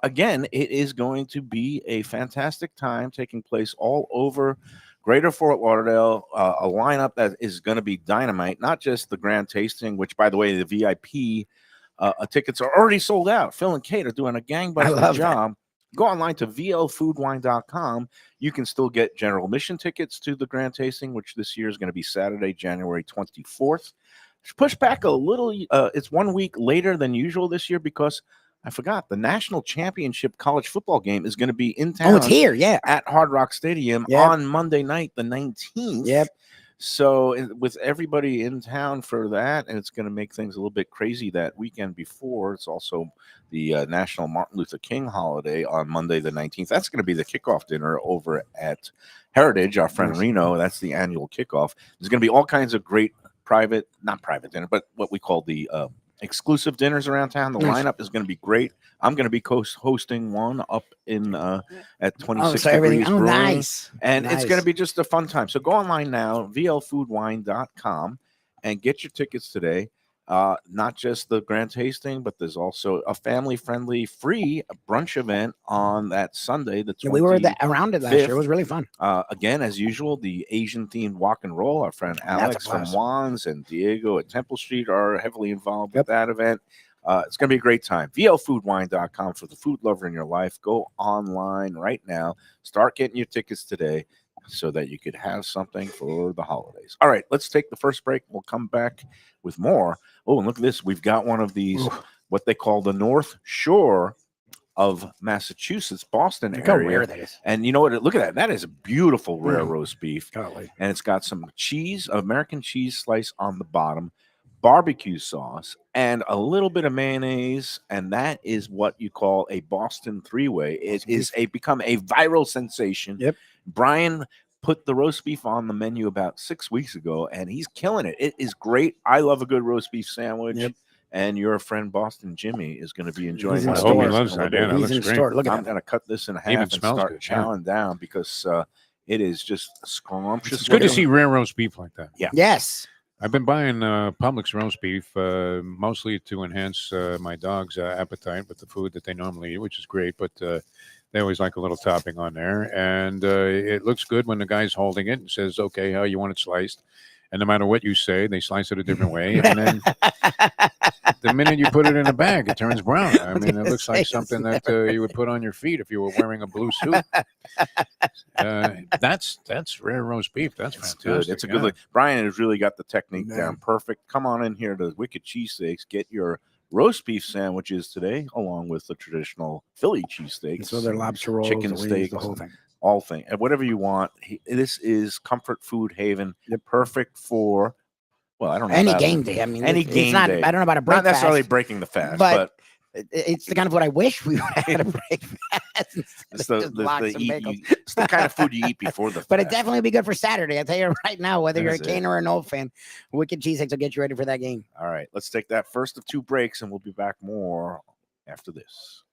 Speaker 4: Again, it is going to be a fantastic time taking place all over Greater Fort Lauderdale, a lineup that is going to be dynamite. Not just the grand tasting, which, by the way, the VIP tickets are already sold out. Phil and Kate are doing a gangbusters job. Go online to vlfoodwine.com. You can still get general admission tickets to the grand tasting, which this year is going to be Saturday, January 24th. Push back a little. It's 1 week later than usual this year because I forgot the national championship college football game is going to be in town.
Speaker 6: Oh, it's here, yeah,
Speaker 4: at Hard Rock Stadium on Monday night, the 19th.
Speaker 6: Yep.
Speaker 4: So with everybody in town for that, and it's going to make things a little bit crazy that weekend before. It's also the National Martin Luther King holiday on Monday the 19th. That's going to be the kickoff dinner over at Heritage, our friend Reno. That's the annual kickoff. There's going to be all kinds of great not private dinner, but what we call the exclusive dinners around town. The lineup is going to be great. I'm going to be hosting one up in at 26 Degrees Brewing.
Speaker 6: Nice.
Speaker 4: And it's going to be just a fun time. So go online now, vlfoodwine.com, and get your tickets today. Not just the grand tasting, but there's also a family-friendly free brunch event on that Sunday.
Speaker 6: We were around it last year. It was really fun.
Speaker 4: Again, as usual, the Asian-themed walk and roll. Our friend Alex from Juan's and Diego at Temple Street are heavily involved with that event. It's going to be a great time. vlfoodwine.com for the food lover in your life. Go online right now. Start getting your tickets today so that you could have something for the holidays. All right, let's take the first break. We'll come back with more. Oh, and look at this. We've got one of these, what they call the North Shore of Massachusetts, Boston area.
Speaker 6: Look how rare that is.
Speaker 4: And you know what? Look at that. That is a beautiful rare roast beef.
Speaker 6: Golly.
Speaker 4: And it's got some cheese, American cheese slice on the bottom, barbecue sauce, and a little bit of mayonnaise. And that is what you call a Boston three-way. It is become a viral sensation.
Speaker 6: Yep.
Speaker 4: Brian put the roast beef on the menu about 6 weeks ago, and he's killing it. It is great. I love a good roast beef sandwich.
Speaker 6: Yep.
Speaker 4: And your friend Boston Jimmy is going to be enjoying
Speaker 5: I hope he loves that. Yeah, that looks great.
Speaker 6: Look at
Speaker 4: I'm going to cut this in half and start chowing down because it is just scrumptious.
Speaker 5: It's good to see rare roast beef like that.
Speaker 4: Yeah.
Speaker 6: Yes.
Speaker 5: I've been buying Publix roast beef mostly to enhance my dog's appetite with the food that they normally eat, which is great. But they always like a little topping on there. And it looks good when the guy's holding it and says, okay, how you want it sliced. And no matter what you say, they slice it a different way. And then the minute you put it in a bag, it turns brown. I mean, it looks like something that you would put on your feet if you were wearing a blue suit. That's rare roast beef. That's fantastic.
Speaker 4: Good. It's a good look. Brian has really got the technique down perfect. Come on in here to Wicked Cheesesteaks. Get your roast beef sandwiches today, along with the traditional Philly cheesesteaks.
Speaker 6: So their lobster rolls,
Speaker 4: chicken steaks,
Speaker 6: the whole thing.
Speaker 4: All thing, and whatever you want. This is comfort food haven. Perfect for, well, I don't know,
Speaker 6: any game day. I mean,
Speaker 4: any game day.
Speaker 6: I don't know about a break
Speaker 4: not necessarily
Speaker 6: fast,
Speaker 4: breaking the fast,
Speaker 6: but it's the kind of what I wish we would have had a break fast.
Speaker 4: It's the kind of food you eat before the fast.
Speaker 6: But it definitely would be good for Saturday. I'll tell you right now, whether you're a Kane or an old fan, Wicked Cheesesteaks will get you ready for that game.
Speaker 4: All right, let's take that first of two breaks, and we'll be back more after this.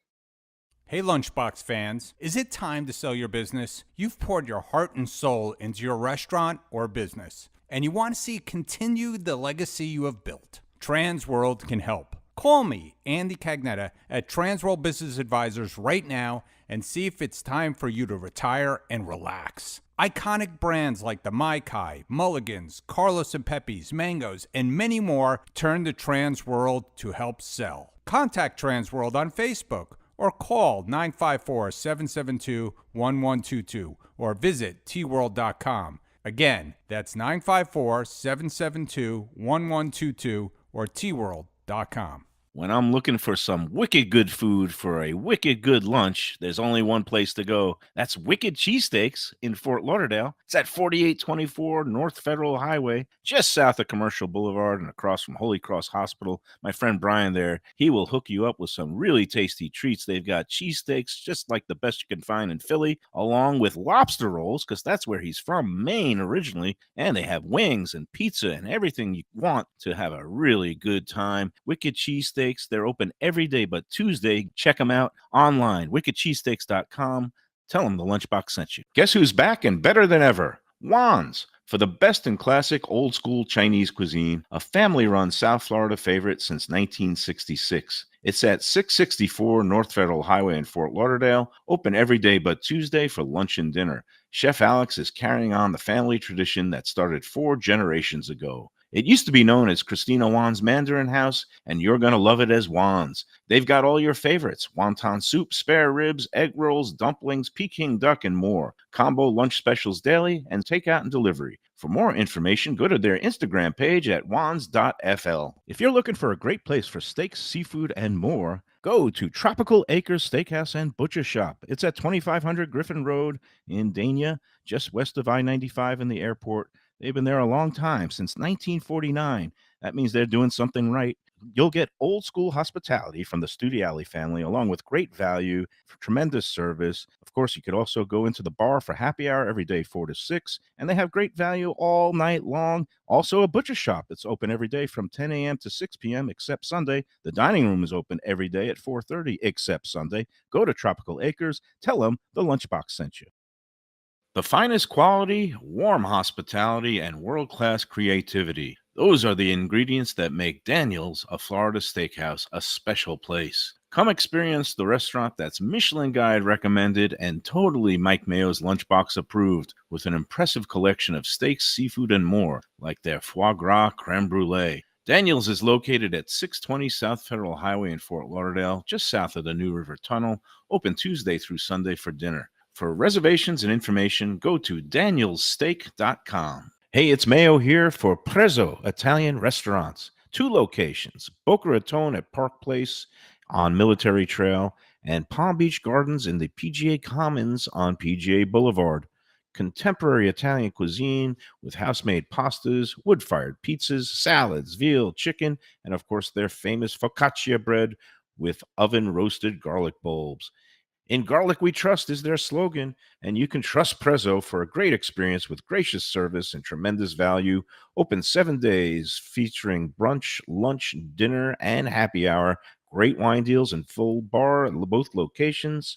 Speaker 7: Hey, Lunchbox fans, is it time to sell your business? You've poured your heart and soul into your restaurant or business, and you want to see continue the legacy you have built. Transworld can help. Call me, Andy Cagnetta, at Transworld Business Advisors right now and see if it's time for you to retire and relax. Iconic brands like the Mai Kai, Mulligan's, Carlos and Pepe's, Mangoes, and many more turn to Transworld to help sell. Contact Transworld on Facebook or call 954-772-1122 or visit tworld.com. Again, that's 954-772-1122 or tworld.com.
Speaker 4: When I'm looking for some wicked good food for a wicked good lunch, there's only one place to go. That's Wicked Cheesesteaks in Fort Lauderdale. It's at 4824 North Federal Highway, just south of Commercial Boulevard and across from Holy Cross Hospital. My friend Brian there, he will hook you up with some really tasty treats. They've got cheesesteaks just like the best you can find in Philly, along with lobster rolls, because that's where he's from, Maine originally. And they have wings and pizza and everything you want to have a really good time. Wicked Cheesesteaks. They're open every day but Tuesday. Check them out online, wickedcheesesteaks.com. Tell them the Lunchbox sent you. Guess who's back and better than ever? Juan's, for the best in classic old school Chinese cuisine, a family run South Florida favorite since 1966. It's at 664 North Federal Highway in Fort Lauderdale, open every day but Tuesday for lunch and dinner. Chef Alex is carrying on the family tradition that started 4 generations ago. It used to be known as Christina Juan's Mandarin House, and you're going to love it as Juan's. They've got all your favorites: wonton soup, spare ribs, egg rolls, dumplings, Peking duck, and more. Combo lunch specials daily and takeout and delivery. For more information, go to their Instagram page at wans.fl. If you're looking for a great place for steaks, seafood, and more, go to Tropical Acres Steakhouse and Butcher Shop. It's at 2500 Griffin Road in Dania, just west of I-95 and the airport. They've been there a long time, since 1949. That means they're doing something right. You'll get old school hospitality from the Studiali family, along with great value, tremendous service. Of course, you could also go into the bar for happy hour every day, 4 to 6, and they have great value all night long. Also, a butcher shop that's open every day from 10 a.m. to 6 p.m. except Sunday. The dining room is open every day at 4:30 except Sunday. Go to Tropical Acres. Tell them the Lunchbox sent you. The finest quality, warm hospitality, and world-class creativity. Those are the ingredients that make Daniel's, a Florida steakhouse, a special place. Come experience the restaurant that's Michelin Guide recommended and totally Mike Mayo's Lunchbox approved, with an impressive collection of steaks, seafood, and more, like their foie gras creme brulee. Daniel's is located at 620 South Federal Highway in Fort Lauderdale, just south of the New River Tunnel, open Tuesday through Sunday for dinner. For reservations and information, go to danielssteak.com. Hey, it's Mayo here for Prezzo Italian Restaurants. 2 locations, Boca Raton at Park Place on Military Trail and Palm Beach Gardens in the PGA Commons on PGA Boulevard. Contemporary Italian cuisine with house-made pastas, wood-fired pizzas, salads, veal, chicken, and of course their famous focaccia bread with oven-roasted garlic bulbs. In Garlic We Trust is their slogan, and you can trust Prezzo for a great experience with gracious service and tremendous value. Open 7 days, featuring brunch, lunch, dinner, and happy hour. Great wine deals and full bar at both locations.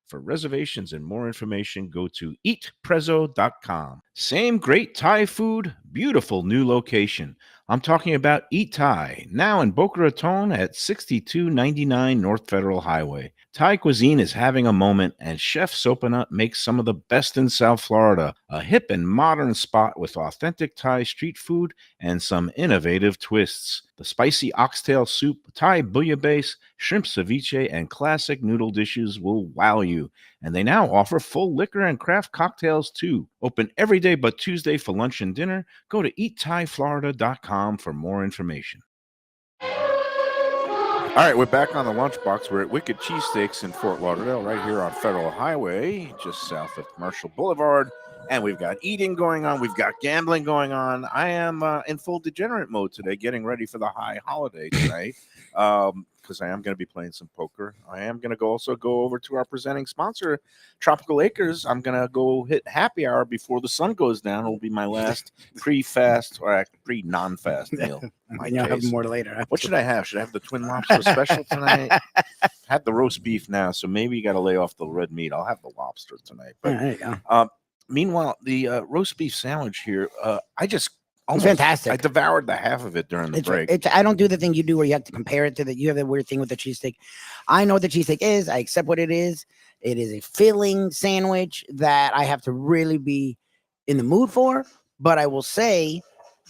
Speaker 4: For reservations and more information, go to eatprezzo.com. Same great Thai food, beautiful new location. I'm talking about Eat Thai, now in Boca Raton at 6299 North Federal Highway. Thai cuisine is having a moment, and Chef Sopanut makes some of the best in South Florida. A hip and modern spot with authentic Thai street food and some innovative twists. The spicy oxtail soup, Thai bouillabaisse, shrimp ceviche, and classic noodle dishes will wow you. And they now offer full liquor and craft cocktails too. Open every day but Tuesday for lunch and dinner. Go to eatthaiflorida.com for more information. All right, we're back on the Lunchbox. We're at Wicked Cheesesteaks in Fort Lauderdale, right here on Federal Highway, just south of Commercial Boulevard. And we've got eating going on. We've got gambling going on. I am in full degenerate mode today, getting ready for the high holiday tonight, because I am going to be playing some poker. I am going to also go over to our presenting sponsor, Tropical Acres. I'm going to go hit happy hour before the sun goes down. It will be my last pre-fast or pre-non-fast meal.
Speaker 6: You'll have more later.
Speaker 4: What should I have? Should I have the twin lobster special tonight? Had the roast beef now, so maybe you got to lay off the red meat. I'll have the lobster tonight. But
Speaker 6: there you go.
Speaker 4: Meanwhile, the roast beef sandwich here,
Speaker 6: It's fantastic.
Speaker 4: I devoured the half of it during the break.
Speaker 6: I don't do the thing you do where you have to compare it to you have that weird thing with the cheesesteak. I know what the cheesesteak is. I accept what it is. It is a filling sandwich that I have to really be in the mood for. But I will say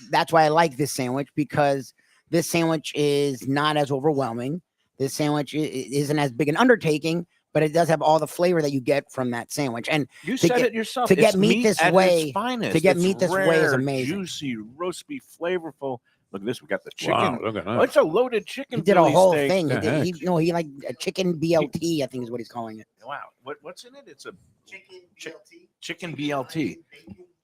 Speaker 6: that's why I like this sandwich, because this sandwich is not as overwhelming. This sandwich isn't as big an undertaking, but it does have all the flavor that you get from that sandwich. And
Speaker 4: you said it yourself.
Speaker 6: To get meat this way,
Speaker 4: rare,
Speaker 6: is amazing.
Speaker 4: Juicy, roast beef, flavorful. Look at this. We got the chicken.
Speaker 5: Wow, look at that.
Speaker 4: Oh, it's a loaded chicken.
Speaker 6: He did a whole
Speaker 4: steak.
Speaker 6: thing. He like a chicken BLT, I think is what he's calling it.
Speaker 4: Wow. What's in it? It's a chicken BLT.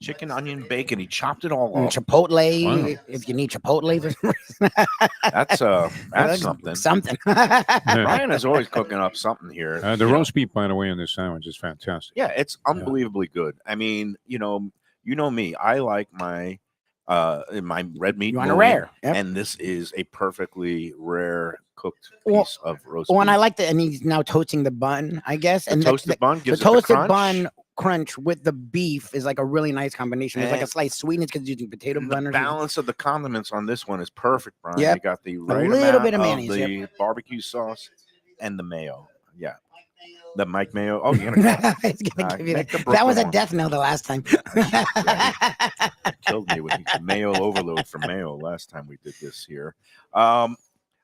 Speaker 4: Chicken, onion, bacon. He chopped it all
Speaker 6: And
Speaker 4: off.
Speaker 6: Chipotle.
Speaker 5: Wow.
Speaker 6: If you need Chipotle for some reason.
Speaker 4: That's something.
Speaker 6: Something.
Speaker 4: Ryan is always cooking up something here.
Speaker 5: The roast beef, by the way, in this sandwich is fantastic.
Speaker 4: Yeah, it's unbelievably good. I mean, you know me. I like my red meat.
Speaker 6: You want a rare,
Speaker 4: and this is a perfectly rare cooked piece of roast beef.
Speaker 6: And I like and he's now toasting the bun, I guess. And
Speaker 4: toasted bun gives
Speaker 6: the
Speaker 4: it
Speaker 6: toasted
Speaker 4: crunch.
Speaker 6: bun crunch with the beef is like a really nice combination. There's like a
Speaker 4: And-
Speaker 6: slight sweetness because using potato
Speaker 4: The
Speaker 6: bun.
Speaker 4: balance of the condiments on this one is perfect, Brian.
Speaker 6: Yep.
Speaker 4: You got the right
Speaker 6: little
Speaker 4: amount
Speaker 6: bit of
Speaker 4: of
Speaker 6: mayonnaise,
Speaker 4: the barbecue sauce and the mayo. Yeah, the Mike Mayo. Oh, you're gonna
Speaker 6: It's gonna give you
Speaker 4: make the
Speaker 6: that was
Speaker 4: Brooklyn
Speaker 6: a
Speaker 4: one.
Speaker 6: death knell the last time.
Speaker 4: Killed me with the Mayo overload from Mayo last time we did this here. All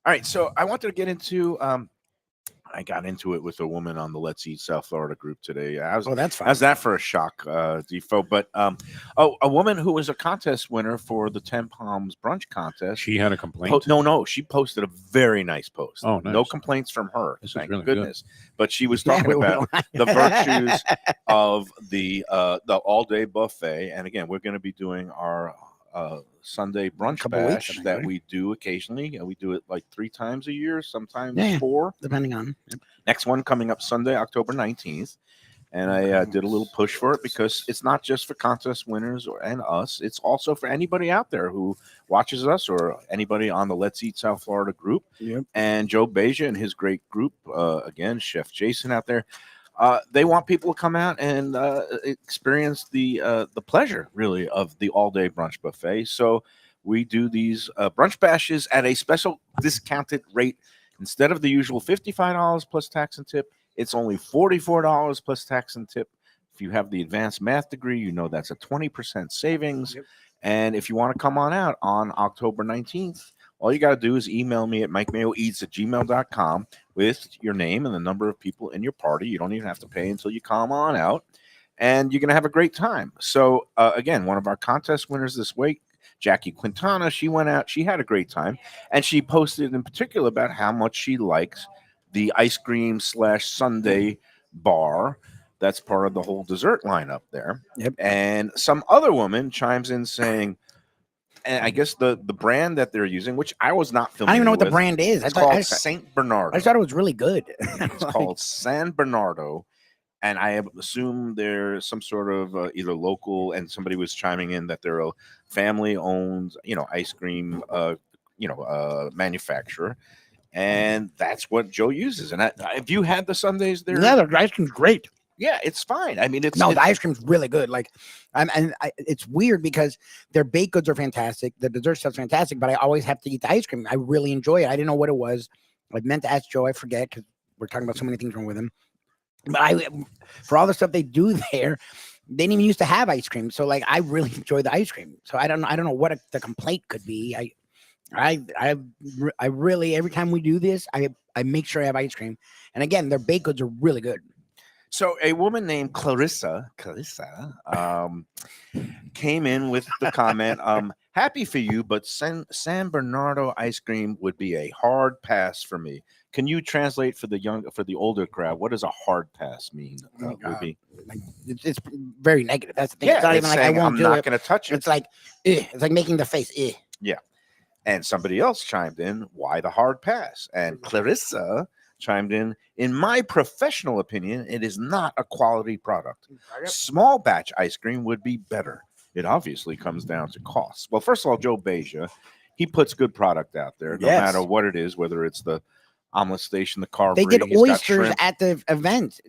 Speaker 4: right, so I wanted to get into. I got into it with a woman on the Let's Eat South Florida group today.
Speaker 6: Oh, that's fine.
Speaker 4: How's that for a shock, Defo? But a woman who was a contest winner for the 10 Palms brunch contest.
Speaker 5: She had a complaint.
Speaker 4: No, she posted a very nice post.
Speaker 5: Oh,
Speaker 4: No
Speaker 5: nice.
Speaker 4: complaints from her.
Speaker 5: This is
Speaker 4: Thank
Speaker 5: really good.
Speaker 4: goodness. But she was
Speaker 6: Yeah,
Speaker 4: talking
Speaker 6: we
Speaker 4: about the virtues of the all day buffet. And again, we're going to be doing our Sunday brunch
Speaker 6: Couple weeks, I
Speaker 4: bash
Speaker 6: think,
Speaker 4: that
Speaker 6: right?
Speaker 4: we do occasionally. We do it like 3 times a year, sometimes
Speaker 6: Yeah.
Speaker 4: 4.
Speaker 6: Depending on.
Speaker 4: Next one coming up Sunday, October 19th. And I did a little push for it because it's not just for contest winners and us. It's also for anybody out there who watches us or anybody on the Let's Eat South Florida group.
Speaker 6: Yep.
Speaker 4: And Joe Beja and his great group, again, Chef Jason out there. They want people to come out and experience the pleasure, really, of the all-day brunch buffet. So we do these brunch bashes at a special discounted rate. Instead of the usual $55 plus tax and tip, it's only $44 plus tax and tip. If you have the advanced math degree, you know that's a 20% savings.
Speaker 6: Yep.
Speaker 4: And if you want to come on out on October 19th, all you got to do is email me at mikemayoeats@gmail.com with your name and the number of people in your party. You don't even have to pay until you come on out. And you're going to have a great time. So, again, one of our contest winners this week, Jackie Quintana, she went out. She had a great time. And she posted in particular about how much she likes the ice cream / sundae bar. That's part of the whole dessert lineup there.
Speaker 6: Yep.
Speaker 4: And some other woman chimes in saying, and I guess the brand that they're using, which I was not
Speaker 6: I
Speaker 4: familiar
Speaker 6: don't even know what the
Speaker 4: with,
Speaker 6: brand is.
Speaker 4: it's called Saint Bernardo.
Speaker 6: I thought it was really good.
Speaker 4: It's called San Bernardo. And I assume they're some sort of either local, and somebody was chiming in that they're a family-owned, ice cream, manufacturer, and that's what Joe uses. And have you had the sundaes there?
Speaker 6: Yeah, the ice cream's great.
Speaker 4: Yeah, it's fine. I mean,
Speaker 6: The ice cream's really good. Like, it's weird because their baked goods are fantastic. The dessert stuff's fantastic, but I always have to eat the ice cream. I really enjoy it. I didn't know what it was. I meant to ask Joe. I forget because we're talking about so many things wrong with him. But for all the stuff they do there, they didn't even used to have ice cream. So like, I really enjoy the ice cream. So I don't know what the complaint could be. I really, every time we do this, I make sure I have ice cream. And again, their baked goods are really good.
Speaker 4: So a woman named Clarissa, came in with the comment, happy for you, but San Bernardo ice cream would be a hard pass for me. Can you translate for the older crowd? What does a hard pass mean? Ruby?
Speaker 6: Like, it's very negative. That's the thing.
Speaker 4: Yeah,
Speaker 6: It's not even like I
Speaker 4: saying,
Speaker 6: won't
Speaker 4: I'm
Speaker 6: do
Speaker 4: not
Speaker 6: it.
Speaker 4: going to touch it.
Speaker 6: It's like, it's like making the face.
Speaker 4: Yeah. And somebody else chimed in, why the hard pass? And Clarissa chimed in my professional opinion, it is not a quality product. Small batch ice cream would be better. It obviously comes down to costs. Well, first of all, Joe Beja, he puts good product out there, no
Speaker 6: Yes.
Speaker 4: matter what it is, whether it's the omelet station, the carvery.
Speaker 6: They did
Speaker 4: he's got
Speaker 6: oysters
Speaker 4: shrimp.
Speaker 6: at the event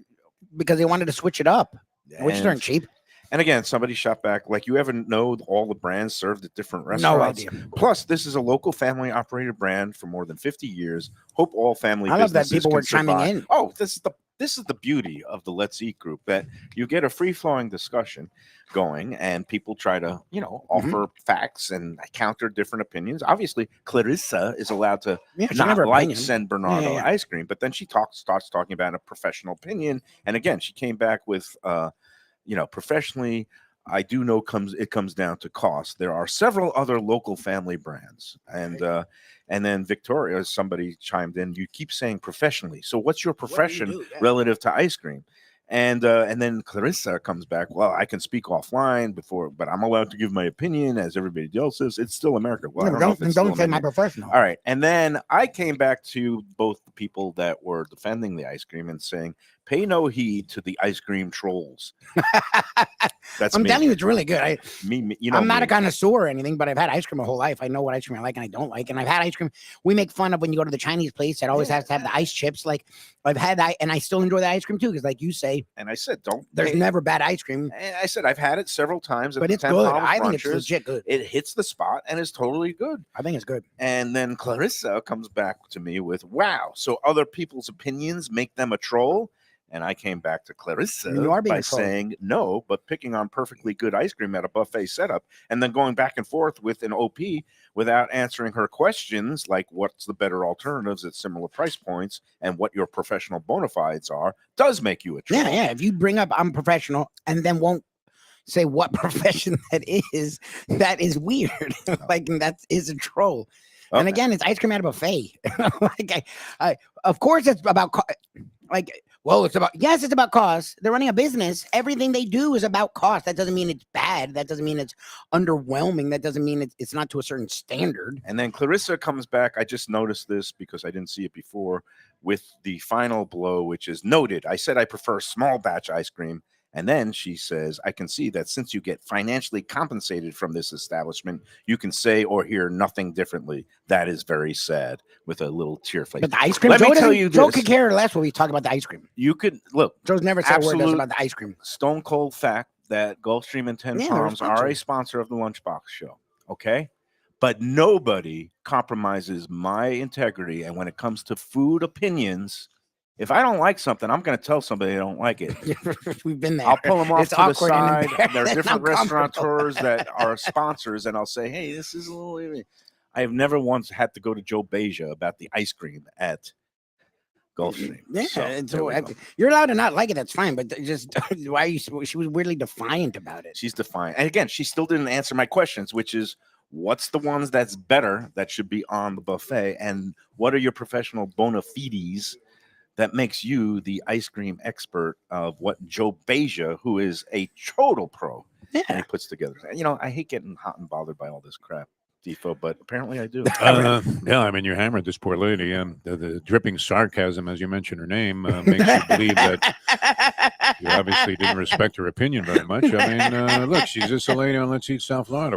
Speaker 6: because they wanted to switch it up. Oysters aren't cheap.
Speaker 4: And again, somebody shot back, like, you ever know all the brands served at different
Speaker 6: No
Speaker 4: restaurants?
Speaker 6: idea.
Speaker 4: Plus, this is a local family operated brand for more than 50 years. Hope all family
Speaker 6: I love that
Speaker 4: businesses
Speaker 6: people were
Speaker 4: can
Speaker 6: chiming
Speaker 4: survive.
Speaker 6: in.
Speaker 4: Oh, this is the beauty of the Let's Eat group, that you get a free-flowing discussion going and people try to, offer facts and counter different opinions. Obviously, Clarissa is allowed to
Speaker 6: Yeah, she can have
Speaker 4: not
Speaker 6: her
Speaker 4: like
Speaker 6: opinion.
Speaker 4: San Bernardo
Speaker 6: Yeah.
Speaker 4: ice cream, but then she starts talking about a professional opinion. And again, she came back with, professionally, I do know it comes down to cost. There are several other local family brands, and then Victoria, somebody chimed in. You keep saying professionally, so what's your profession
Speaker 6: do? Yeah.
Speaker 4: relative to ice cream? And then Clarissa comes back. Well, I can speak offline but I'm allowed to give my opinion as everybody else is. It's still America. Well, I don't know if it's
Speaker 6: Don't
Speaker 4: still
Speaker 6: say my
Speaker 4: America.
Speaker 6: professional.
Speaker 4: All right. And then I came back to both the people that were defending the ice cream and saying, Pay no heed to the ice cream trolls. That's
Speaker 6: I'm
Speaker 4: me.
Speaker 6: telling you, it's really good.
Speaker 4: You know,
Speaker 6: I'm not
Speaker 4: me.
Speaker 6: a connoisseur or anything, but I've had ice cream my whole life. I know what ice cream I like and I don't like. And I've had ice cream. We make fun of when you go to the Chinese place that always has to have the ice chips. Like I've had that, and I still enjoy the ice cream too. Because, like you say,
Speaker 4: And I said, don't.
Speaker 6: there's never bad ice cream,
Speaker 4: And I said I've had it several times,
Speaker 6: but it's good. I think it's legit good.
Speaker 4: It hits the spot and is totally good.
Speaker 6: I think it's good.
Speaker 4: And then Clarissa comes back to me with, "Wow, so other people's opinions make them a troll?" And I came back to Clarissa
Speaker 6: You are being
Speaker 4: by
Speaker 6: a troll.
Speaker 4: saying no, but picking on perfectly good ice cream at a buffet setup, and then going back and forth with an OP without answering her questions, like what's the better alternatives at similar price points and what your professional bona fides are, does make you a troll.
Speaker 6: Yeah. If you bring up I'm professional and then won't say what profession that is weird. Like that is a troll. And
Speaker 4: Okay.
Speaker 6: again, it's ice cream at a buffet. Like of course, it's about it's about cost. They're running a business. Everything they do is about cost. That doesn't mean it's bad. That doesn't mean it's underwhelming. That doesn't mean it's not to a certain standard.
Speaker 4: And then Clarissa comes back. I just noticed this because I didn't see it before with the final blow, which is noted. I said I prefer small batch ice cream. And then she says, I can see that since you get financially compensated from this establishment, you can say or hear nothing differently. That is very sad, with a little tear face.
Speaker 6: But the ice cream,
Speaker 4: Let me tell you
Speaker 6: Joe
Speaker 4: this.
Speaker 6: could care less when we talk about the ice cream.
Speaker 4: You could look,
Speaker 6: Joe's never said a word else
Speaker 4: Absolute
Speaker 6: about the ice cream.
Speaker 4: stone cold fact that Gulfstream and 10
Speaker 6: Yeah, they're
Speaker 4: Palms are a sponsor of the Lunchbox show. Okay. But nobody compromises my integrity. And when it comes to food opinions, if I don't like something, I'm going to tell somebody I don't like it.
Speaker 6: We've been there.
Speaker 4: I'll pull them off
Speaker 6: It's
Speaker 4: to the
Speaker 6: awkward and
Speaker 4: side. There are
Speaker 6: embarrassing,
Speaker 4: different
Speaker 6: uncomfortable.
Speaker 4: restaurateurs that are sponsors, and I'll say, hey, this is a little. I have never once had to go to Joe Beja about the ice cream at Gulfstream.
Speaker 6: Yeah,
Speaker 4: So, there we go.
Speaker 6: you're allowed to not like it. That's fine. But just why are you? She was weirdly defiant about it.
Speaker 4: She's defiant. And again, she still didn't answer my questions, which is what's the ones that's better that should be on the buffet? And what are your professional bona fides that makes you the ice cream expert of what Joe Beja, who is a total pro, and he puts together? You know, I hate getting hot and bothered by all this crap, Defo, but apparently I do.
Speaker 5: Yeah, I mean, you hammered this poor lady. The dripping sarcasm, as you mentioned her name, makes you believe that you obviously didn't respect her opinion very much. I mean, look, she's just a lady on Let's Eat South Florida.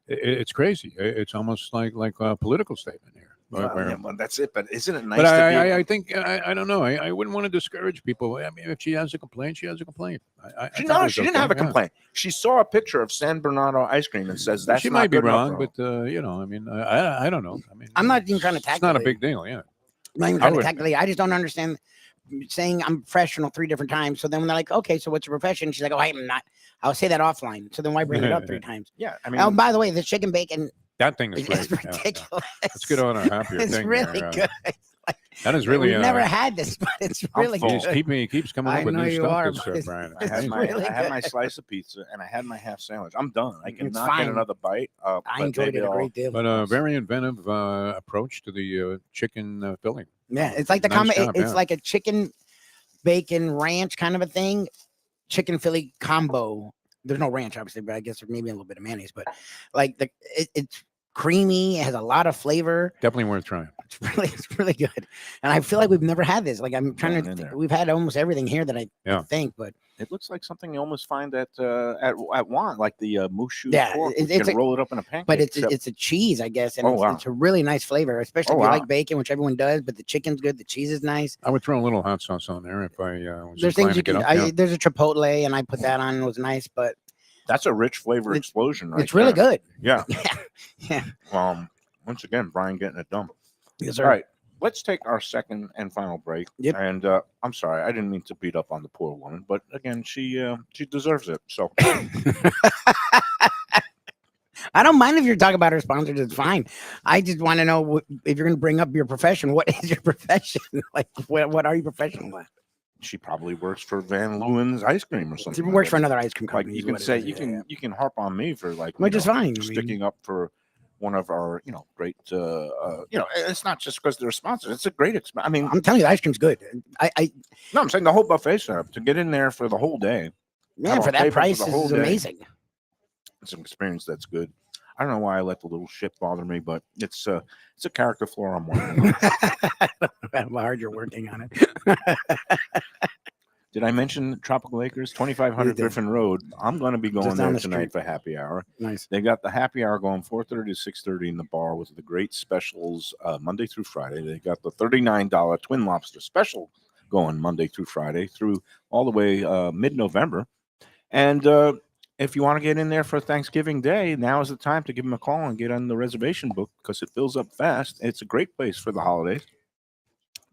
Speaker 5: It's crazy. It's almost like a political statement here.
Speaker 4: Well, that's it. But isn't it nice?
Speaker 5: But
Speaker 4: to be
Speaker 5: I don't know. I wouldn't want to discourage people. I mean, if she has a complaint, she has a complaint.
Speaker 4: She
Speaker 5: thought it was
Speaker 4: didn't
Speaker 5: okay,
Speaker 4: have a
Speaker 5: yeah.
Speaker 4: complaint. She saw a picture of San Bernardo ice cream and says that's
Speaker 5: She
Speaker 4: not
Speaker 5: might be
Speaker 4: good enough
Speaker 5: wrong,
Speaker 4: for her.
Speaker 5: but you know, I mean, I don't know. I mean,
Speaker 6: I'm not even trying to
Speaker 5: It's not a
Speaker 6: tackle
Speaker 5: big deal. Yeah.
Speaker 6: I'm not even trying to tackle it. I just don't understand saying I'm professional 3 different times. So then when they're like, okay, so what's your profession? She's like, oh, I'm not. I'll say that offline. So then why bring it up 3 times?
Speaker 4: Yeah, I mean,
Speaker 6: Oh, by the way, the chicken bacon
Speaker 5: That thing is
Speaker 6: is
Speaker 5: great. Yeah, yeah.
Speaker 6: ridiculous.
Speaker 5: Let's get on a happier
Speaker 6: It's
Speaker 5: thing.
Speaker 6: really
Speaker 5: there.
Speaker 6: good. Like,
Speaker 5: That is really.
Speaker 6: we've never had this, but it's really
Speaker 4: full.
Speaker 5: He
Speaker 6: good.
Speaker 5: keeps coming
Speaker 6: I
Speaker 5: up with
Speaker 6: know
Speaker 5: new
Speaker 6: you
Speaker 5: stuff.
Speaker 6: are,
Speaker 5: This,
Speaker 6: but it's-
Speaker 5: Brian.
Speaker 4: I had
Speaker 6: It's
Speaker 4: my
Speaker 6: really
Speaker 4: I had
Speaker 6: good.
Speaker 4: my slice of pizza and I had my half sandwich. I'm done. I
Speaker 6: It's
Speaker 4: cannot
Speaker 6: fine.
Speaker 4: get another bite.
Speaker 6: I
Speaker 4: but
Speaker 6: enjoyed
Speaker 4: maybe
Speaker 6: it a
Speaker 4: I'll-
Speaker 6: great deal.
Speaker 5: But a very inventive approach to the chicken filling.
Speaker 6: Yeah, it's like the
Speaker 5: Nice job,
Speaker 6: it's
Speaker 5: yeah.
Speaker 6: like a chicken bacon ranch kind of a thing, chicken Philly combo. There's no ranch, obviously, but I guess maybe a little bit of mayonnaise. But like it's creamy, it has a lot of flavor.
Speaker 5: Definitely worth trying.
Speaker 6: It's really good. And I feel like we've never had this. Like I'm trying
Speaker 4: Going
Speaker 6: to
Speaker 4: in
Speaker 6: think,
Speaker 4: there.
Speaker 6: we've had almost everything here that I
Speaker 5: Yeah.
Speaker 6: think, but
Speaker 4: It looks like something you almost find at Juan, like the mooshu
Speaker 6: Yeah,
Speaker 4: pork.
Speaker 6: it's
Speaker 4: You can
Speaker 6: a-
Speaker 4: roll it up in a pancake.
Speaker 6: but
Speaker 4: except-
Speaker 6: it's a cheese, I guess, and
Speaker 4: Oh, wow.
Speaker 6: it's a really nice flavor, especially
Speaker 4: Oh,
Speaker 6: if you
Speaker 4: wow.
Speaker 6: like bacon, which everyone does. But the chicken's good, the cheese is nice.
Speaker 5: I would throw a little hot sauce on there if I was
Speaker 6: There's
Speaker 5: inclined
Speaker 6: things you
Speaker 5: to get
Speaker 6: can.
Speaker 5: up. Yeah.
Speaker 6: There's a chipotle, and I put that on. It was nice, but
Speaker 4: that's a rich flavor
Speaker 6: It's-
Speaker 4: explosion, right?
Speaker 6: it's really
Speaker 4: there.
Speaker 6: good.
Speaker 4: Yeah.
Speaker 6: Yeah.
Speaker 4: Once again, Brian getting it done.
Speaker 6: Yes,
Speaker 4: All right. Let's take our second and final break.
Speaker 6: Yep.
Speaker 4: And I'm sorry, I didn't mean to beat up on the poor woman, but again, she deserves it. So
Speaker 6: I don't mind if you're talking about our sponsors. It's fine. I just want to know if you're going to bring up your profession. What is your profession? Like, what are you professional at?
Speaker 4: she probably works for Van Leeuwen's ice cream or something.
Speaker 6: She
Speaker 4: like
Speaker 6: works
Speaker 4: that.
Speaker 6: for another ice cream
Speaker 4: Like
Speaker 6: company.
Speaker 4: you
Speaker 6: is
Speaker 4: can
Speaker 6: what it
Speaker 4: say
Speaker 6: is.
Speaker 4: you
Speaker 6: Yeah, yeah.
Speaker 4: can you can harp on me for like
Speaker 6: Which is fine. I mean,
Speaker 4: sticking up for one of our great it's not just because they're sponsors. It's a great I mean
Speaker 6: I'm telling you, the ice cream's good.
Speaker 4: no, I'm saying the whole buffet setup to get in there for the whole day.
Speaker 6: Yeah,
Speaker 4: Have
Speaker 6: for
Speaker 4: our
Speaker 6: that
Speaker 4: table for
Speaker 6: price,
Speaker 4: the
Speaker 6: this
Speaker 4: whole
Speaker 6: is
Speaker 4: day.
Speaker 6: amazing.
Speaker 4: It's an experience that's good. I don't know why I let the little shit bother me, but it's a character flaw I'm working on.
Speaker 6: How hard you're working on it.
Speaker 4: Did I mention Tropical Acres, 2500
Speaker 6: You did.
Speaker 4: Griffin Road? I'm going to be going
Speaker 6: Just down
Speaker 4: there
Speaker 6: the
Speaker 4: tonight
Speaker 6: street.
Speaker 4: for happy hour.
Speaker 6: Nice.
Speaker 4: They got the happy hour going 4:30 to 6:30 in the bar with the great specials Monday through Friday. They got the $39 Twin Lobster special going Monday through Friday through all the way mid-November. And if you want to get in there for Thanksgiving Day, now is the time to give them a call and get on the reservation book because it fills up fast. It's a great place for the holidays.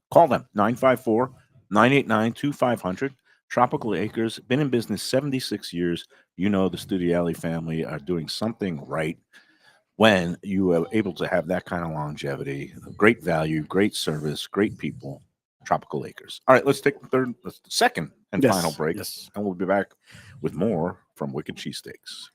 Speaker 4: Call them, 954-989-2500. Tropical Acres, been in business 76 years. You know the Studiali family are doing something right when you are able to have that kind of longevity. Great value, great service, great people. Tropical Acres. All right, let's take the second and final break,
Speaker 6: Yes.
Speaker 4: and we'll be back with more from Wicked Cheesesteaks.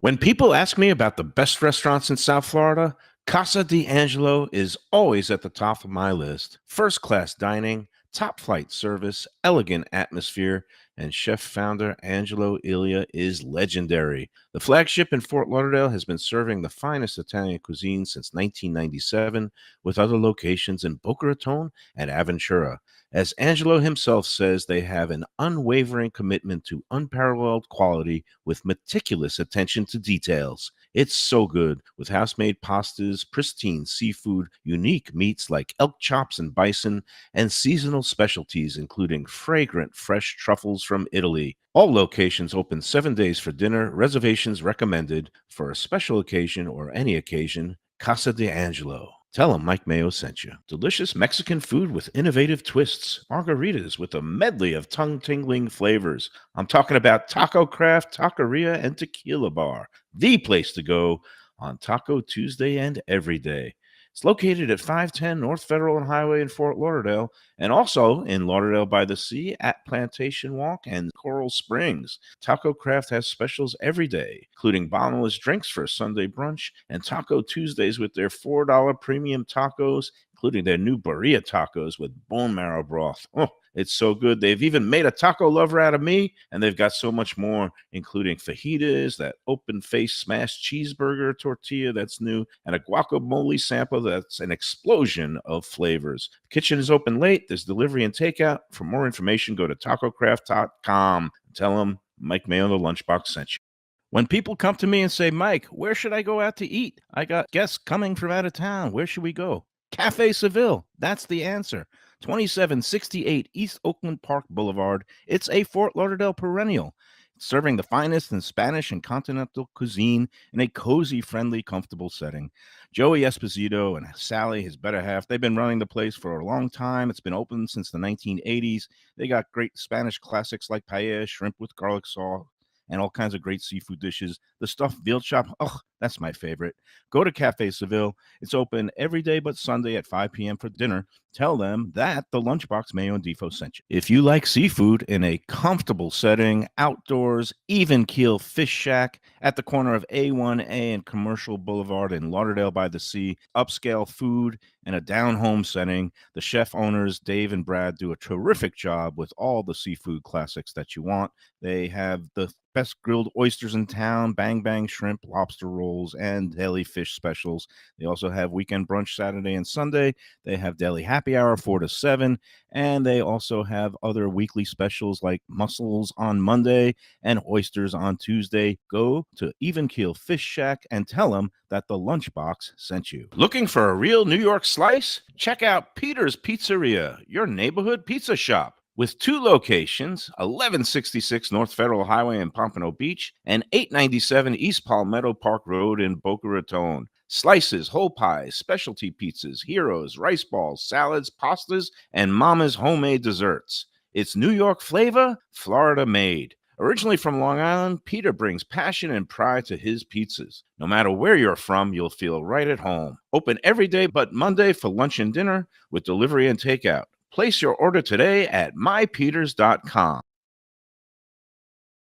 Speaker 4: When people ask me about the best restaurants in South Florida, Casa D'Angelo is always at the top of my list. First-class dining, top-flight service, elegant atmosphere, and chef-founder Angelo Ilia is legendary. The flagship in Fort Lauderdale has been serving the finest Italian cuisine since 1997, with other locations in Boca Raton and Aventura. As Angelo himself says, they have an unwavering commitment to unparalleled quality with meticulous attention to details. It's so good with house-made pastas, pristine seafood, unique meats like elk chops and bison, and seasonal specialties including fragrant fresh truffles from Italy. All locations open 7 days for dinner. Reservations recommended for a special occasion or any occasion. Casa D'Angelo. Tell them Mike Mayo sent you. Delicious Mexican food with innovative twists. Margaritas with a medley of tongue-tingling flavors. I'm talking about Taco Craft, Taqueria, and Tequila Bar. The place to go on Taco Tuesday and every day. It's located at 510 North Federal and Highway in Fort Lauderdale, and also in Lauderdale by the Sea at Plantation Walk and Coral Springs. Taco Craft has specials every day, including bottomless drinks for a Sunday brunch and Taco Tuesdays with their $4 premium tacos, including their new birria tacos with bone marrow broth. Oh, it's so good. They've even made a taco lover out of me, and they've got so much more, including fajitas, that open-face smashed cheeseburger tortilla that's new, and a guacamole sample that's an explosion of flavors. The kitchen is open late. There's delivery and takeout. For more information, go to tacocraft.com. Tell them Mike Mayo, the Lunchbox, sent you. When people come to me and say, Mike, where should I go out to eat? I got guests coming from out of town. Where should we go? Cafe Seville. That's the answer. 2768 East Oakland Park Boulevard. It's a Fort Lauderdale perennial, serving the finest in Spanish and continental cuisine in a cozy, friendly, comfortable setting. Joey Esposito and Sally, his better half, they've been running the place for a long time. It's been open since the 1980s. They got great Spanish classics like paella, shrimp with garlic sauce, and all kinds of great seafood dishes. The stuffed veal chop, oh, that's my favorite. Go to Cafe Seville. It's open every day but Sunday at 5 p.m. for dinner. Tell them that the Lunchbox Mayo and Defo sent you. If you like seafood in a comfortable setting, outdoors, even keel fish shack at the corner of A1A and Commercial Boulevard in Lauderdale by the Sea, upscale food in a down-home setting, the chef owners, Dave and Brad, do a terrific job with all the seafood classics that you want. They have the best grilled oysters in town, bang bang shrimp, lobster rolls, and deli fish specials. They also have weekend brunch Saturday and Sunday. They have deli happy hour 4 to 7, and they also have other weekly specials like mussels on Monday and oysters on Tuesday. Go to Even Keel Fish Shack and tell them that the Lunchbox sent you. Looking for a real New York slice? Check out Peter's Pizzeria, your neighborhood pizza shop. With 2 locations, 1166 North Federal Highway in Pompano Beach and 897 East Palmetto Park Road in Boca Raton. Slices, whole pies, specialty pizzas, heroes, rice balls, salads, pastas, and Mama's homemade desserts. It's New York flavor, Florida made. Originally from Long Island, Peter brings passion and pride to his pizzas. No matter where you're from, you'll feel right at home. Open every day but Monday for lunch and dinner with delivery and takeout. Place your order today at mypeters.com.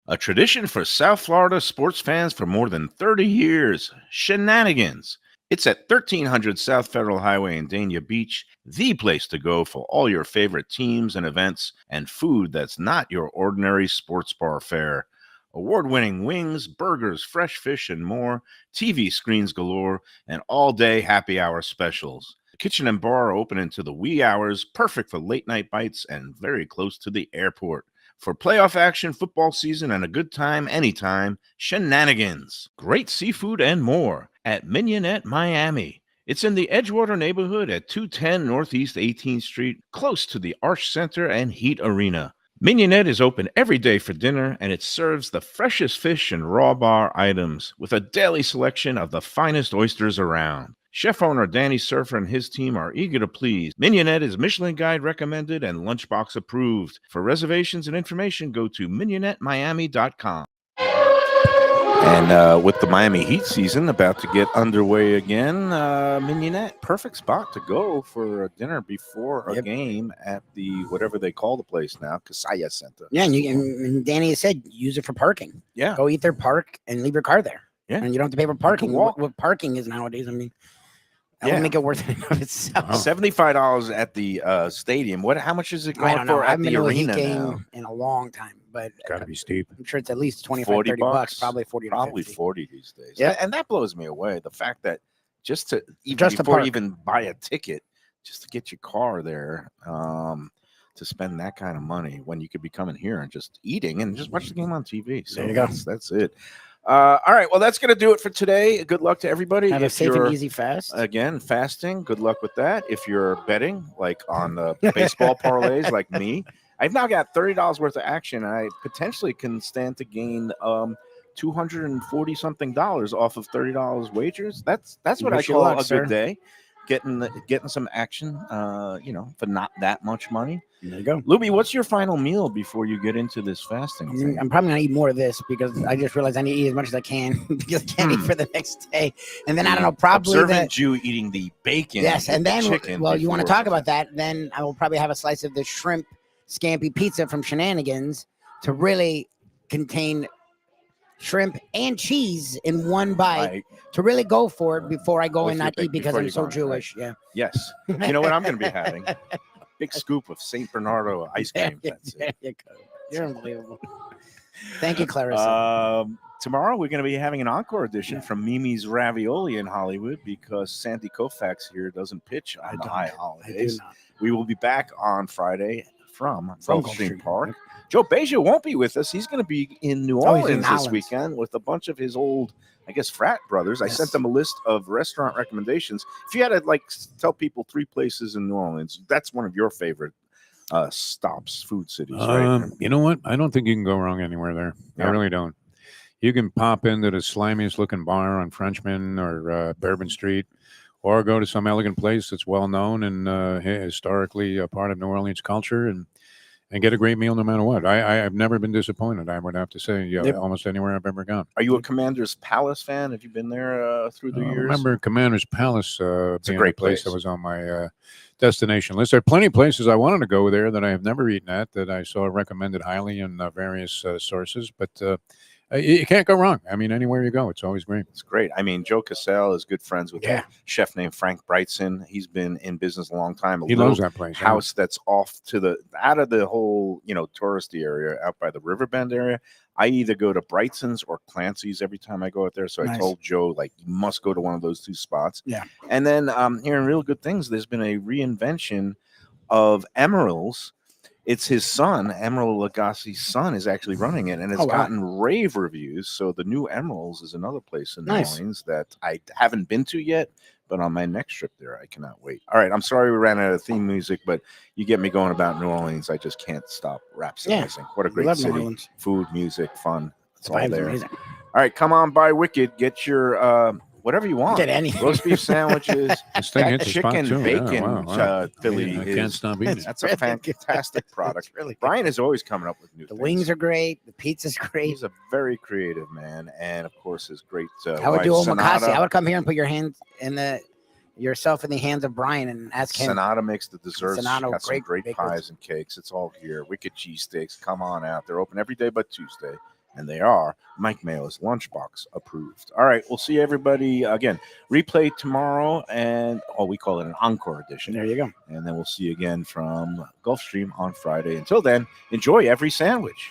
Speaker 4: A tradition for South Florida sports fans for more than 30 years, Shenanigans. It's at 1300 South Federal Highway in Dania Beach, the place to go for all your favorite teams and events and food that's not your ordinary sports bar fare. Award-winning wings, burgers, fresh fish, and more, TV screens galore, and all-day happy hour specials. The kitchen and bar are open into the wee hours, perfect for late-night bites and very close to the airport. For playoff action, football season, and a good time anytime, shenanigans, great seafood, and more at Mignonette Miami. It's in the Edgewater neighborhood at 210 Northeast 18th Street, close to the Arch Center and Heat Arena. Mignonette is open every day for dinner, and it serves the freshest fish and raw bar items with a daily selection of the finest oysters around. Chef owner Danny Surfer and his team are eager to please. Mignonette is Michelin Guide recommended and Lunchbox approved. For reservations and information, go to mignonnettemiami.com. And with the Miami Heat season about to get underway again, Mignonette, perfect spot to go for a dinner before a game at the whatever they call the place now, Casaya Center.
Speaker 6: Yeah, and Danny said use it for parking.
Speaker 4: Yeah.
Speaker 6: Go eat there, park, and leave your car there.
Speaker 4: Yeah.
Speaker 6: And you don't have to pay for parking.
Speaker 4: walk.
Speaker 6: What parking is nowadays, I mean, that would make it worth it in of itself.
Speaker 4: $75 at the stadium. How much is it
Speaker 6: I
Speaker 4: going
Speaker 6: don't know.
Speaker 4: for
Speaker 6: I
Speaker 4: at
Speaker 6: haven't
Speaker 4: the
Speaker 6: been to a Heat
Speaker 4: arena
Speaker 6: game
Speaker 4: now?
Speaker 6: in a long time, but
Speaker 5: Got to be steep.
Speaker 6: I'm sure it's at least 25,
Speaker 4: 40
Speaker 6: 30 bucks, probably 40 to
Speaker 4: Probably
Speaker 6: 50.
Speaker 4: 40 these days.
Speaker 6: Yeah.
Speaker 4: And that blows me away. The fact that just to even
Speaker 6: Just to
Speaker 4: before
Speaker 6: park.
Speaker 4: you even buy a ticket, just to get your car there, to spend that kind of money when you could be coming here and just eating and just watch the game on TV. So
Speaker 6: There you go.
Speaker 4: that's it. All right. Well, that's going to do it for today. Good luck to everybody.
Speaker 6: Have a
Speaker 4: If
Speaker 6: safe
Speaker 4: you're,
Speaker 6: and easy fast.
Speaker 4: Again, fasting. Good luck with that. If you're betting, like on the baseball parlays, like me, I've now got $30 worth of action. And I potentially can stand to gain $240 something off of $30 wagers. That's what I
Speaker 6: Wish you
Speaker 4: call
Speaker 6: luck,
Speaker 4: a
Speaker 6: sir.
Speaker 4: good day. Getting some action, for not that much money.
Speaker 6: There you go.
Speaker 4: Lubie, what's your final meal before you get into this fasting thing?
Speaker 6: I'm probably gonna eat more of this because I just realized I need to eat as much as I can because I can't eat for the next day. And then I don't know, probably
Speaker 4: Observant Jew eating the bacon.
Speaker 6: yes. And
Speaker 4: with the
Speaker 6: then
Speaker 4: chicken.
Speaker 6: well, you want to
Speaker 4: before-
Speaker 6: talk about that? Then I will probably have a slice of the shrimp scampi pizza from Shenanigans to really contain shrimp and cheese in one bite
Speaker 4: Right.
Speaker 6: to really go for it before I go
Speaker 4: With
Speaker 6: and
Speaker 4: your
Speaker 6: not eat because
Speaker 4: before
Speaker 6: I'm
Speaker 4: you
Speaker 6: so
Speaker 4: go in,
Speaker 6: Jewish.
Speaker 4: right. Yes. You know what I'm going to be having? A big scoop of St. Bernardo ice cream. That's
Speaker 6: There
Speaker 4: it.
Speaker 6: you go. You're unbelievable. Thank you, Clarissa.
Speaker 4: Tomorrow we're going to be having an encore edition from Mimi's Ravioli in Hollywood because Sandy Koufax here doesn't pitch on the high
Speaker 6: I do
Speaker 4: holidays.
Speaker 6: not.
Speaker 4: We will be back on Friday from Gulfstream
Speaker 6: Gulfstream.
Speaker 4: Park. Joe Beja won't be with us. He's going to be in New
Speaker 6: Oh, he's in
Speaker 4: Orleans this
Speaker 6: Nolens.
Speaker 4: weekend with a bunch of his old, I guess, frat brothers. I sent them a list of restaurant recommendations. If you had to tell people 3 places in New Orleans, that's one of your favorite stops, food cities, right?
Speaker 5: You know what? I don't think you can go wrong anywhere there.
Speaker 4: Yeah.
Speaker 5: I really don't. You can pop into the slimiest looking bar on Frenchman or Bourbon Street, or go to some elegant place that's well known and historically a part of New Orleans culture and get a great meal no matter what. I've never been disappointed, I would have to say, almost anywhere I've ever gone.
Speaker 4: Are you a Commander's Palace fan? Have you been there through the
Speaker 5: I
Speaker 4: years?
Speaker 5: remember Commander's Palace
Speaker 4: It's a
Speaker 5: being
Speaker 4: great
Speaker 5: a place
Speaker 4: place.
Speaker 5: that was on my destination list. There are plenty of places I wanted to go there that I have never eaten at that I saw recommended highly in various sources, but you can't go wrong. I mean, anywhere you go, it's always great.
Speaker 4: It's great. I mean, Joe Cassell is good friends with a chef named Frank Brightson. He's been in business a long time.
Speaker 5: He loves that place. yeah.
Speaker 4: House that's off to out of the whole, touristy area out by the Riverbend area. I either go to Brightson's or Clancy's every time I go out there. So I
Speaker 6: Nice.
Speaker 4: told Joe, you must go to one of those 2 spots.
Speaker 6: Yeah.
Speaker 4: And then hearing real good things. There's been a reinvention of Emeril's. It's his son, Emeril Lagasse's son, is actually running it, and it's
Speaker 6: Oh, wow.
Speaker 4: gotten rave reviews. So the new Emeril's is another place in New
Speaker 6: Nice.
Speaker 4: Orleans that I haven't been to yet, but on my next trip there, I cannot wait. All right, I'm sorry we ran out of theme music, but you get me going about New Orleans. I just can't stop rhapsodizing. What a
Speaker 6: We
Speaker 4: great
Speaker 6: love New
Speaker 4: city.
Speaker 6: Orleans.
Speaker 4: Food, music, fun. It's all
Speaker 6: Vibe's
Speaker 4: there.
Speaker 6: amazing.
Speaker 4: All right, come on by Wicked. Get your whatever you want.
Speaker 6: Get anything.
Speaker 4: Roast beef sandwiches.
Speaker 5: This thing
Speaker 4: That
Speaker 5: hits the spot,
Speaker 4: chicken
Speaker 5: too. Yeah,
Speaker 4: bacon
Speaker 5: wow.
Speaker 4: Philly
Speaker 5: I can't
Speaker 4: is
Speaker 5: stop eating it.
Speaker 4: that's a
Speaker 6: really good.
Speaker 4: fantastic product.
Speaker 6: It's really good.
Speaker 4: Brian is always coming up with new
Speaker 6: The
Speaker 4: things.
Speaker 6: wings are great. The pizza's great.
Speaker 4: He's a very creative man, and of course, his great
Speaker 6: I would
Speaker 4: wife,
Speaker 6: do omakase.
Speaker 4: Sonata.
Speaker 6: I would come here and put yourself in the hands of Brian and ask him.
Speaker 4: Sonata makes the desserts.
Speaker 6: Sonata,
Speaker 4: Got some
Speaker 6: great
Speaker 4: great
Speaker 6: bakers.
Speaker 4: pies and cakes. It's all here. Wicked Cheesesteaks. Come on out. They're open every day but Tuesday, and they are Mike Mayo's Lunchbox approved. All right, we'll see everybody again. Replay tomorrow, and we call it an encore edition.
Speaker 6: There you go.
Speaker 4: And then we'll see you again from Gulfstream on Friday. Until then, enjoy every sandwich.